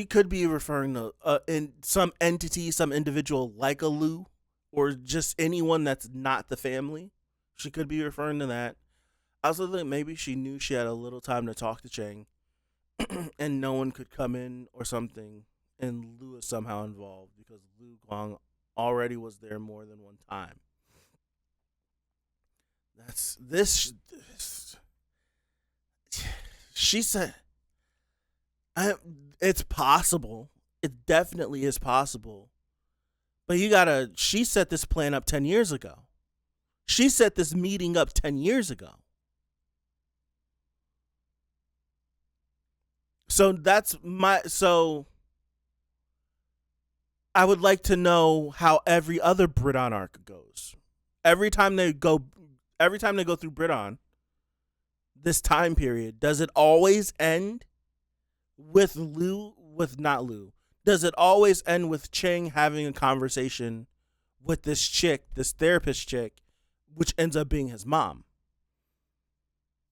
could be referring to in some entity, some individual like a Lu, or just anyone that's not the family. She could be referring to that. I also think maybe she knew she had a little time to talk to Chang, and no one could come in or something, and Lu is somehow involved because Lu Guang already was there more than one time. That's this. She said, it's possible. It definitely is possible. But she set this plan up 10 years ago. She set this meeting up 10 years ago. So I would like to know how every other Bridon arc goes. Every time they go through Bridon, this time period, does it always end with not Lu? Does it always end with Chang having a conversation with this chick, this therapist chick, which ends up being his mom?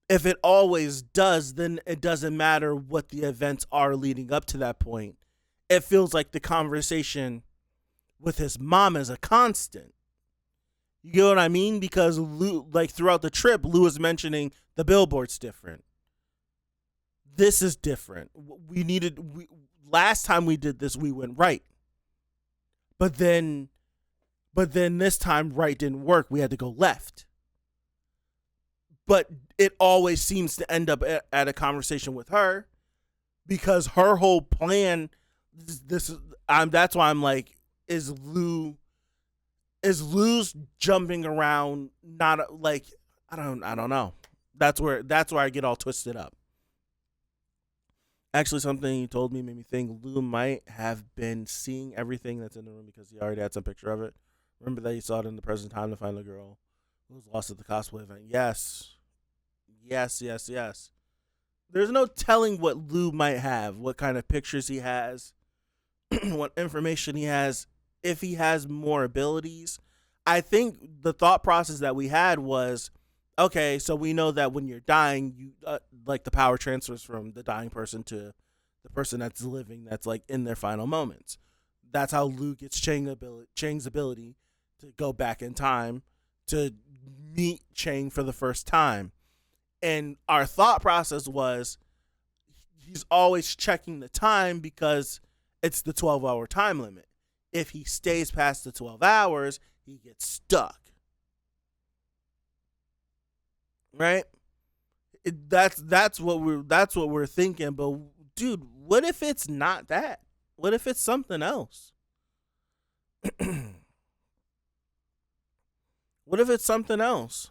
If it always does, then it doesn't matter what the events are leading up to that point. It feels like the conversation with his mom is a constant. You get what I mean? Because Lu, like, throughout the trip, Lu was mentioning the billboard's different. This is different. Last time we did this, we went right. But then this time, right didn't work. We had to go left. But it always seems to end up at a conversation with her, because her whole plan, that's why I'm like, is Lu's jumping around, not like, I don't know. That's where I get all twisted up. Actually, something he told me made me think Lu might have been seeing everything that's in the room because he already had some picture of it. Remember that he saw it in the present time to find the girl who was lost at the cosplay event. Yes. There's no telling what Lu might have, what kind of pictures he has, what information he has, if he has more abilities. I think the thought process that we had was, okay, so we know that when you're dying, you like the power transfers from the dying person to the person that's living, that's like in their final moments. That's how Lu gets Chang's ability to go back in time to meet Chang for the first time. And our thought process was he's always checking the time because it's the 12-hour time limit. If he stays past the 12 hours, he gets stuck. Right? That's what we're thinking, but dude, what if it's not that? What if it's something else? What if it's something else?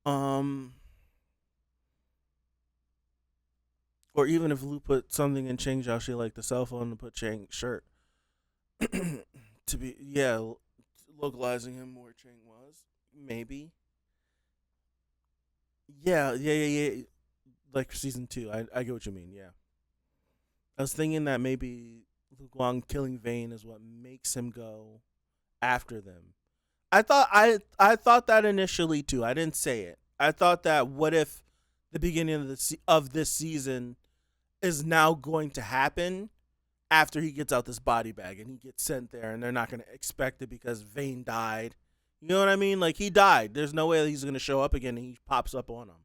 Or even if Lu put something in Chang Xiaoxi, like the cell phone, to put Chang's shirt to be localizing him where Chang was, maybe. Yeah. Like season 2, I get what you mean. Yeah, I was thinking that maybe Lu Guang killing Vayne is what makes him go after them. I thought that initially too. I didn't say it. I thought that what if the beginning of this season is now going to happen after he gets out this body bag and he gets sent there, and they're not going to expect it because Vayne died. You know what I mean? Like, he died. There's no way that he's going to show up again and he pops up on him.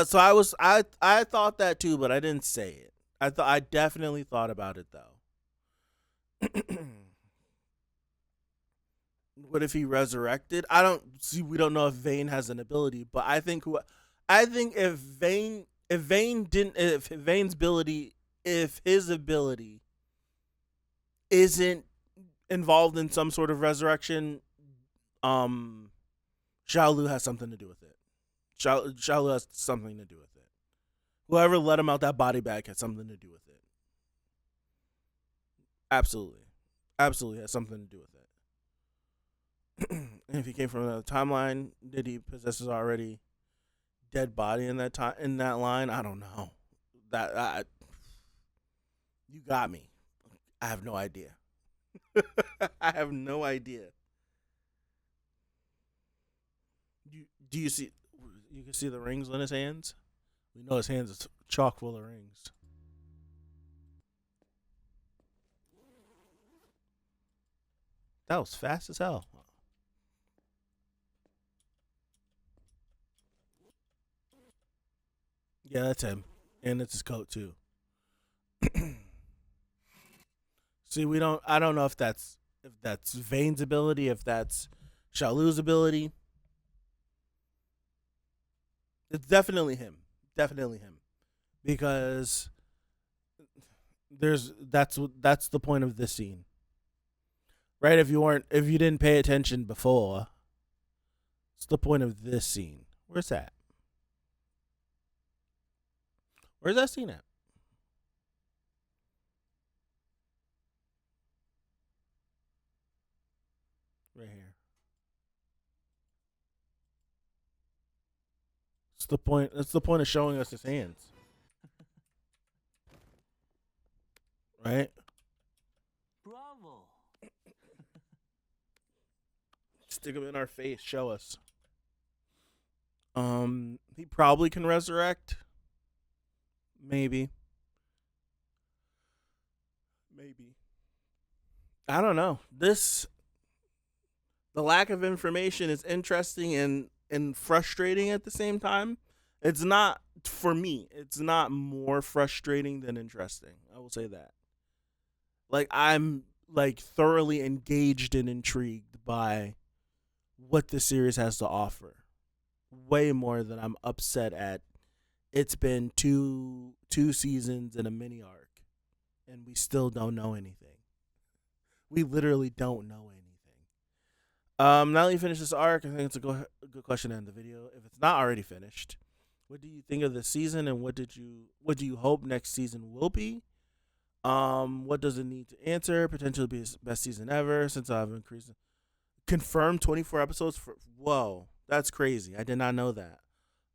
So I thought that too, but I didn't say it. I definitely thought about it though. What if he resurrected? We don't know if Vayne has an ability, but I think if his ability isn't involved in some sort of resurrection, Xiaolu has something to do with it. Xiaolu has something to do with it. Whoever let him out that body bag had something to do with it. Absolutely has something to do with it. And if he came from another timeline, did he possess his already dead body in that line? I don't know. You got me. I have no idea. I have no idea. Do you see? You can see the rings on his hands. We know his hands are chock full of rings. That was fast as hell. Yeah, that's him, and it's his coat too. See, I don't know if that's Vayne's ability, if that's Xiaolu's ability. It's definitely him. Because that's the point of this scene. Right? If you didn't pay attention before, it's the point of this scene. Where's that? Where's that scene at? Right here. It's the point. It's the point of showing us his hands. Right? Bravo. Stick him in our face. Show us. He probably can resurrect. Maybe. I don't know. The lack of information is interesting and frustrating at the same time. It's not, for me, it's not more frustrating than interesting. I will say that. Like, I'm like thoroughly engaged and intrigued by what the series has to offer. Way more than I'm upset at. It's been two seasons and a mini arc, and we still don't know anything. We literally don't know anything. Now that you finish this arc, I think it's a good question to end the video. If it's not already finished, what do you think of this season, and what do you hope next season will be? What does it need to answer? Potentially be its best season ever, since I've increased confirmed 24 episodes for. Whoa, that's crazy. I did not know that.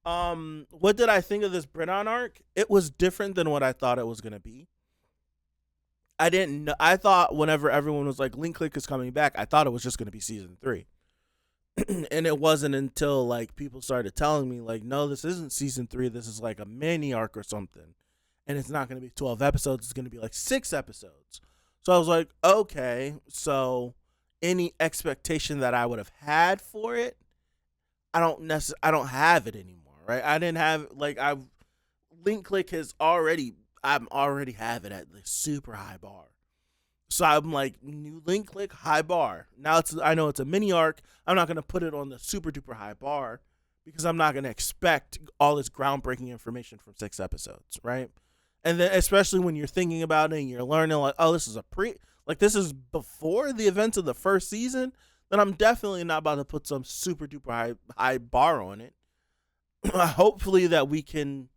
What did I think of this Bridon arc? It was different than what I thought it was gonna be. I didn't know. I thought whenever everyone was like, linkclick is coming back, I thought it was just gonna be season 3. And it wasn't until like people started telling me like, no, this isn't season 3. This is like a mini arc or something, and it's not going to be 12 episodes. It's going to be like 6 episodes. So I was like, okay, so any expectation that I would have had for it, I don't have it anymore, right? I didn't have like I link click has already I'm already have it at the super high bar. So I'm like, new link click, high bar. Now I know it's a mini arc. I'm not gonna put it on the super duper high bar because I'm not gonna expect all this groundbreaking information from 6 episodes, right? And then especially when you're thinking about it and you're learning like, oh, this is before the events of the first season, then I'm definitely not about to put some super duper high bar on it. Hopefully that we can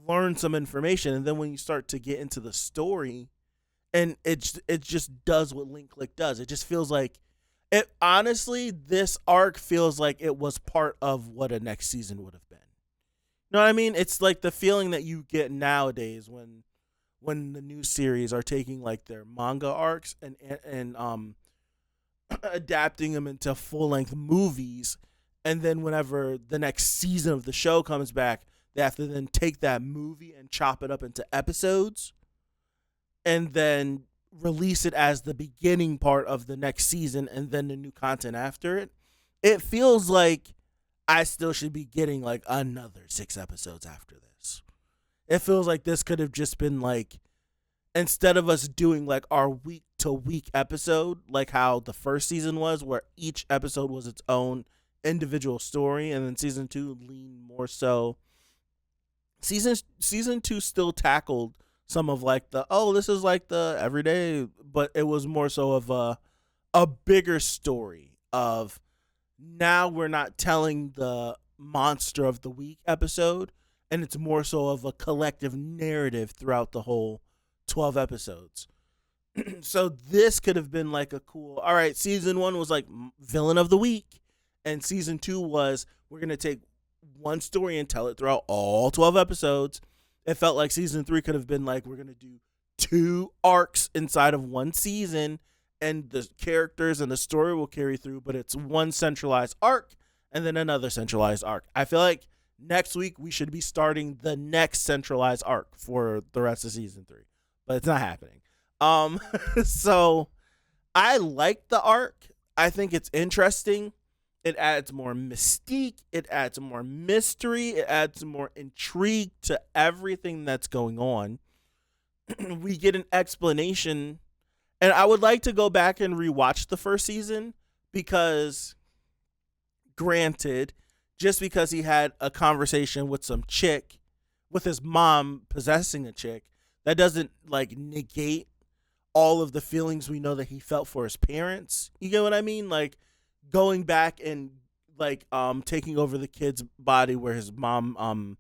learn some information, and then when you start to get into the story, and it just does what link click does. It just feels like it. Honestly, this arc feels like it was part of what a next season would have been. You know what I mean? It's like the feeling that you get nowadays when the new series are taking like their manga arcs and adapting them into full length movies, and then whenever the next season of the show comes back, they have to then take that movie and chop it up into episodes and then release it as the beginning part of the next season and then the new content after it. It feels like I still should be getting like another 6 episodes after this. It feels like this could have just been like, instead of us doing like our week to week episode, like how the first season was, where each episode was its own individual story, and then season 2 leaned more so. Season 2 still tackled some of like this is like the everyday, but it was more so of a bigger story of, now we're not telling the monster of the week episode, and it's more so of a collective narrative throughout the whole 12 episodes. So this could have been like a cool, all right, season 1 was like villain of the week, and season 2 was, we're going to take one story and tell it throughout all 12 episodes. It felt like season 3 could have been like, we're going to do 2 arcs inside of one season, and the characters and the story will carry through, but it's one centralized arc and then another centralized arc. I feel like next week we should be starting the next centralized arc for the rest of season 3, but it's not happening. So I like the arc. I think it's interesting. It adds more mystique. It adds more mystery. It adds more intrigue to everything that's going on. We get an explanation. And I would like to go back and rewatch the first season because, granted, just because he had a conversation with some chick, with his mom possessing a chick, that doesn't like negate all of the feelings we know that he felt for his parents. You get what I mean? Like going back and like taking over the kid's body where his mom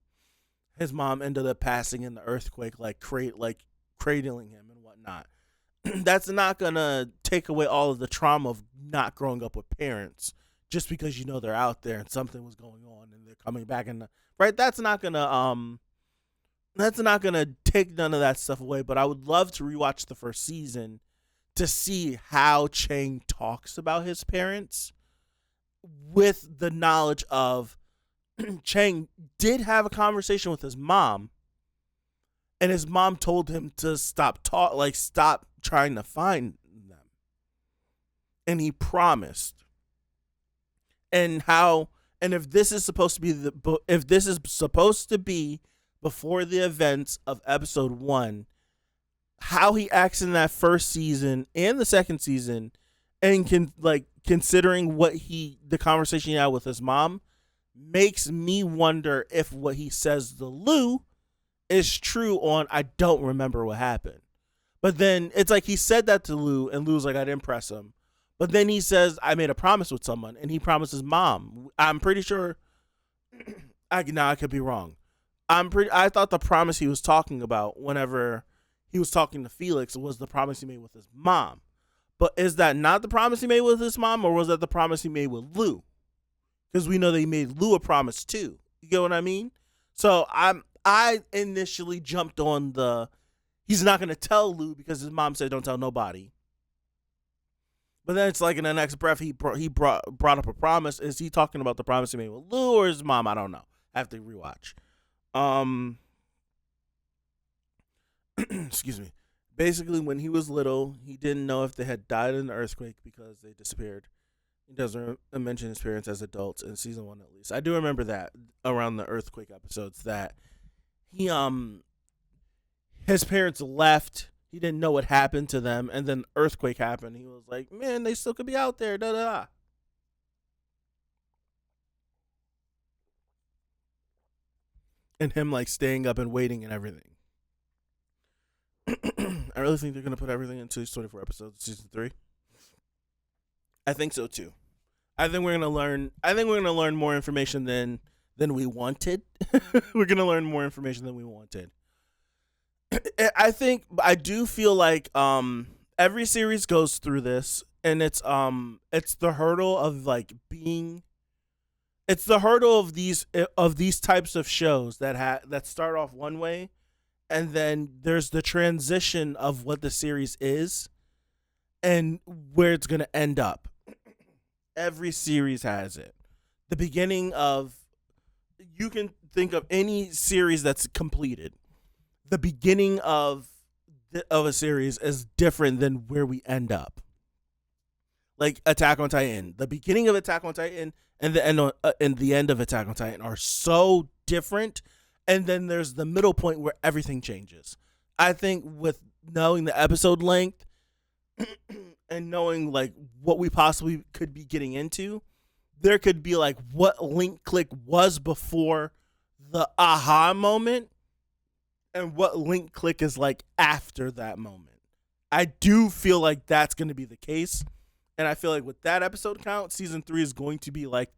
ended up passing in the earthquake, like cradling him and whatnot. That's not gonna take away all of the trauma of not growing up with parents just because you know they're out there and something was going on and they're coming back, and right, that's not gonna take none of that stuff away. But I would love to rewatch the first season to see how Chang talks about his parents, with the knowledge of Chang did have a conversation with his mom, and his mom told him to stop trying to find them, and he promised. And if this is supposed to be before the events of episode 1, how he acts in that first season and the second season, and considering the conversation he had with his mom, makes me wonder if what he says to Lou is true on, I don't remember what happened. But then it's like he said that to Lou, and Lou's like, I didn't press him. But then he says, I made a promise with someone, and he promised his mom. I'm pretty sure, I could be wrong. I thought the promise he was talking about whenever he was talking to Felix was the promise he made with his mom. But is that not the promise he made with his mom, or was that the promise he made with Lou? Because we know that he made Lou a promise too. You get what I mean? So I initially jumped on he's not going to tell Lou because his mom said don't tell nobody. But then it's like in the next breath, he brought up a promise. Is he talking about the promise he made with Lou or his mom? I don't know. I have to rewatch. Excuse me. Basically, when he was little, he didn't know if they had died in the earthquake because they disappeared. He doesn't mention his parents as adults in season 1 at least. I do remember that around the earthquake episodes that he his parents left. He didn't know what happened to them, and then earthquake happened. He was like, "Man, they still could be out there." Da da da. And him like staying up and waiting and everything. I really think they're gonna put everything into these 24 episodes of season 3. I think so too. I think we're gonna learn more information than we wanted. We're gonna learn more information than we wanted. I do feel like every series goes through this, and it's the hurdle of like being. It's the hurdle of these types of shows that start off one way, and then there's the transition of what the series is, and where it's gonna end up. Every series has it. The beginning of, you can think of any series that's completed. The beginning of a series is different than where we end up. Like Attack on Titan, the beginning of Attack on Titan and the end of Attack on Titan are so different, and then there's the middle point where everything changes. I think with knowing the episode length and knowing like what we possibly could be getting into, there could be like what Link Click was before the aha moment and what Link Click is like after that moment. I do feel like that's going to be the case. And I feel like with that episode count, season 3 is going to be like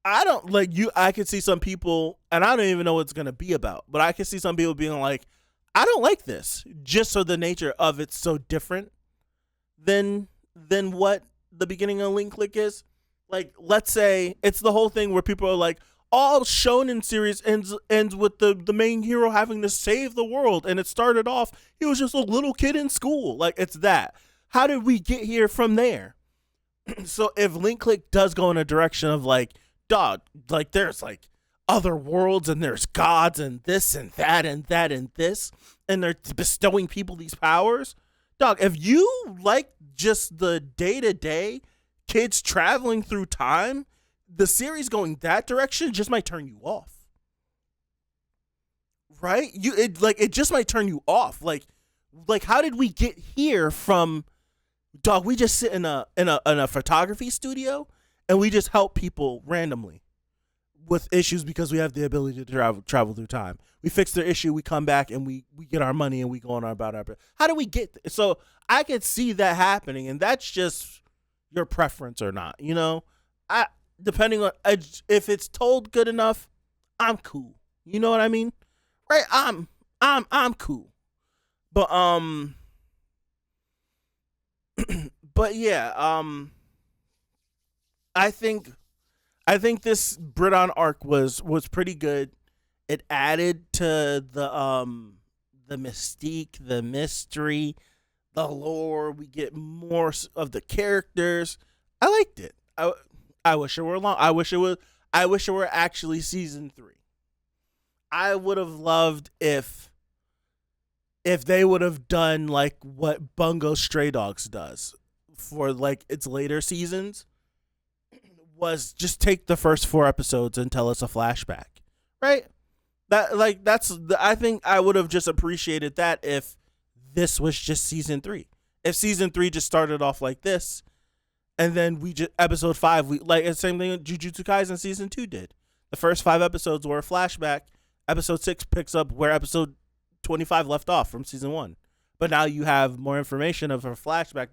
I could see some people, and I don't even know what it's going to be about, but I could see some people being like, I don't like this, just so the nature of it's so different than what the beginning of Link Click is. Like, let's say it's the whole thing where people are like, all shonen series ends with the main hero having to save the world, and it started off, he was just a little kid in school. Like, it's that. How did we get here from there? So if Link Click does go in a direction of like, dog, like there's like other worlds and there's gods and this and that and that and this, and they're bestowing people these powers, dog, if you like just the day-to-day kids traveling through time, the series going that direction just might turn you off. Right? It just might turn you off. Like how did we get here from, dog, we just sit in a photography studio and we just help people randomly with issues because we have the ability to travel through time. We fix their issue, we come back and we get our money and we go on about our. How do we get there? So I could see that happening, and that's just your preference or not. You know, depending on if it's told good enough, I'm cool. You know what I mean? Right? I'm cool. But but yeah, I think this Bridon arc was pretty good. It added to the mystique, the mystery, the lore. We get more of the characters. I liked it. I wish it were long. I wish it were actually season 3. I would have loved if they would have done like what Bungo Stray Dogs does for like its later seasons, was just take the first 4 episodes and tell us a flashback, right? I think I would have just appreciated that if this was just season 3. If season 3 just started off like this, and then we just episode 5, we like the same thing Jujutsu Kaisen season 2 did. The first 5 episodes were a flashback. Episode 6 picks up where episode 25 left off from season 1. But now you have more information of a flashback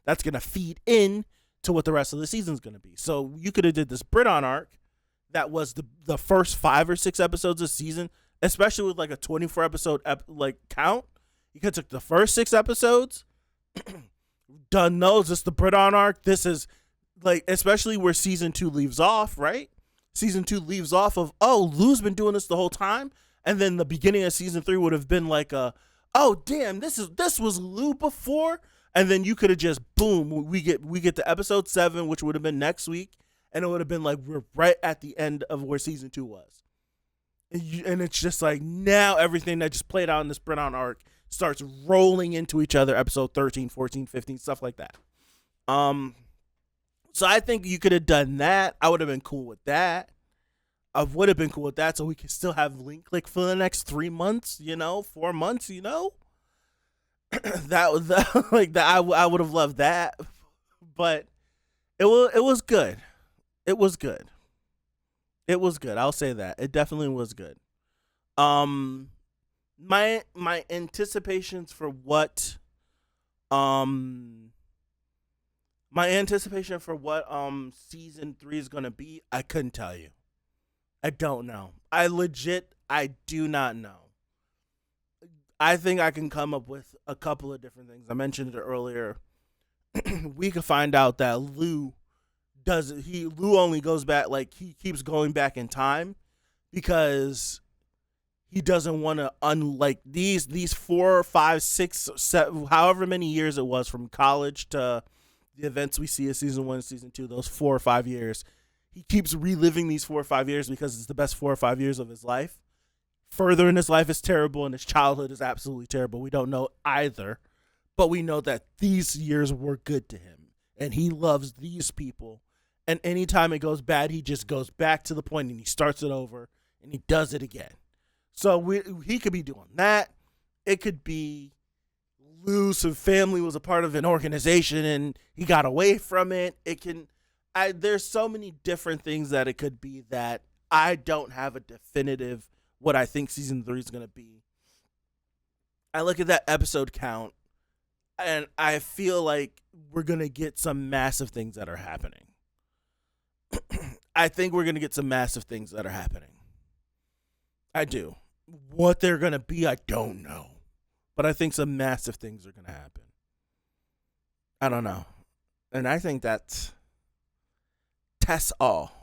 that's going to feed in to what the rest of the season's going to be. So you could have did this Bridon arc that was the first 5 or 6 episodes of season, especially with like a 24 episode count. You could have took the first 6 episodes, done those. This is the Bridon arc. This is like, especially where season 2 leaves off, right? Season 2 leaves off of, oh, Lou's been doing this the whole time. And then the beginning of season 3 would have been like oh damn, this was Lou before. And then you could have just boom, we get to episode 7, which would have been next week, and it would have been like we're right at the end of where season 2 was. And it's just like now everything that just played out in this Bridon arc starts rolling into each other, episode 13, 14, 15, stuff like that. So I think you could have done that. I would have been cool with that. I would have been cool with that, so we could still have linkclick for the next 3 months, 4 months, that was like that. I would have loved that, but it was good. It was good. It was good. I'll say that it definitely was good. My anticipations for what season 3 is gonna be, I couldn't tell you. I don't know. I do not know. I think I can come up with a couple of different things. I mentioned it earlier. We could find out that Lou only goes back, like he keeps going back in time because he doesn't want to unlike these 4, 5, 6, 7, however many years it was from college to the events we see in season 1, season 2, those 4 or 5 years. He keeps reliving these 4 or 5 years because it's the best 4 or 5 years of his life. Further in his life is terrible, and his childhood is absolutely terrible. We don't know either, but we know that these years were good to him, and he loves these people. And anytime it goes bad, he just goes back to the point, and he starts it over, and he does it again. So he could be doing that. It could be Lou's family was a part of an organization, and he got away from it. There's so many different things that it could be that I don't have a definitive what I think season 3 is going to be. I look at that episode count, and I feel like we're going to get some massive things that are happening. I think we're going to get some massive things that are happening. I do. What they're going to be, I don't know. But I think some massive things are going to happen. I don't know. And I think that's all.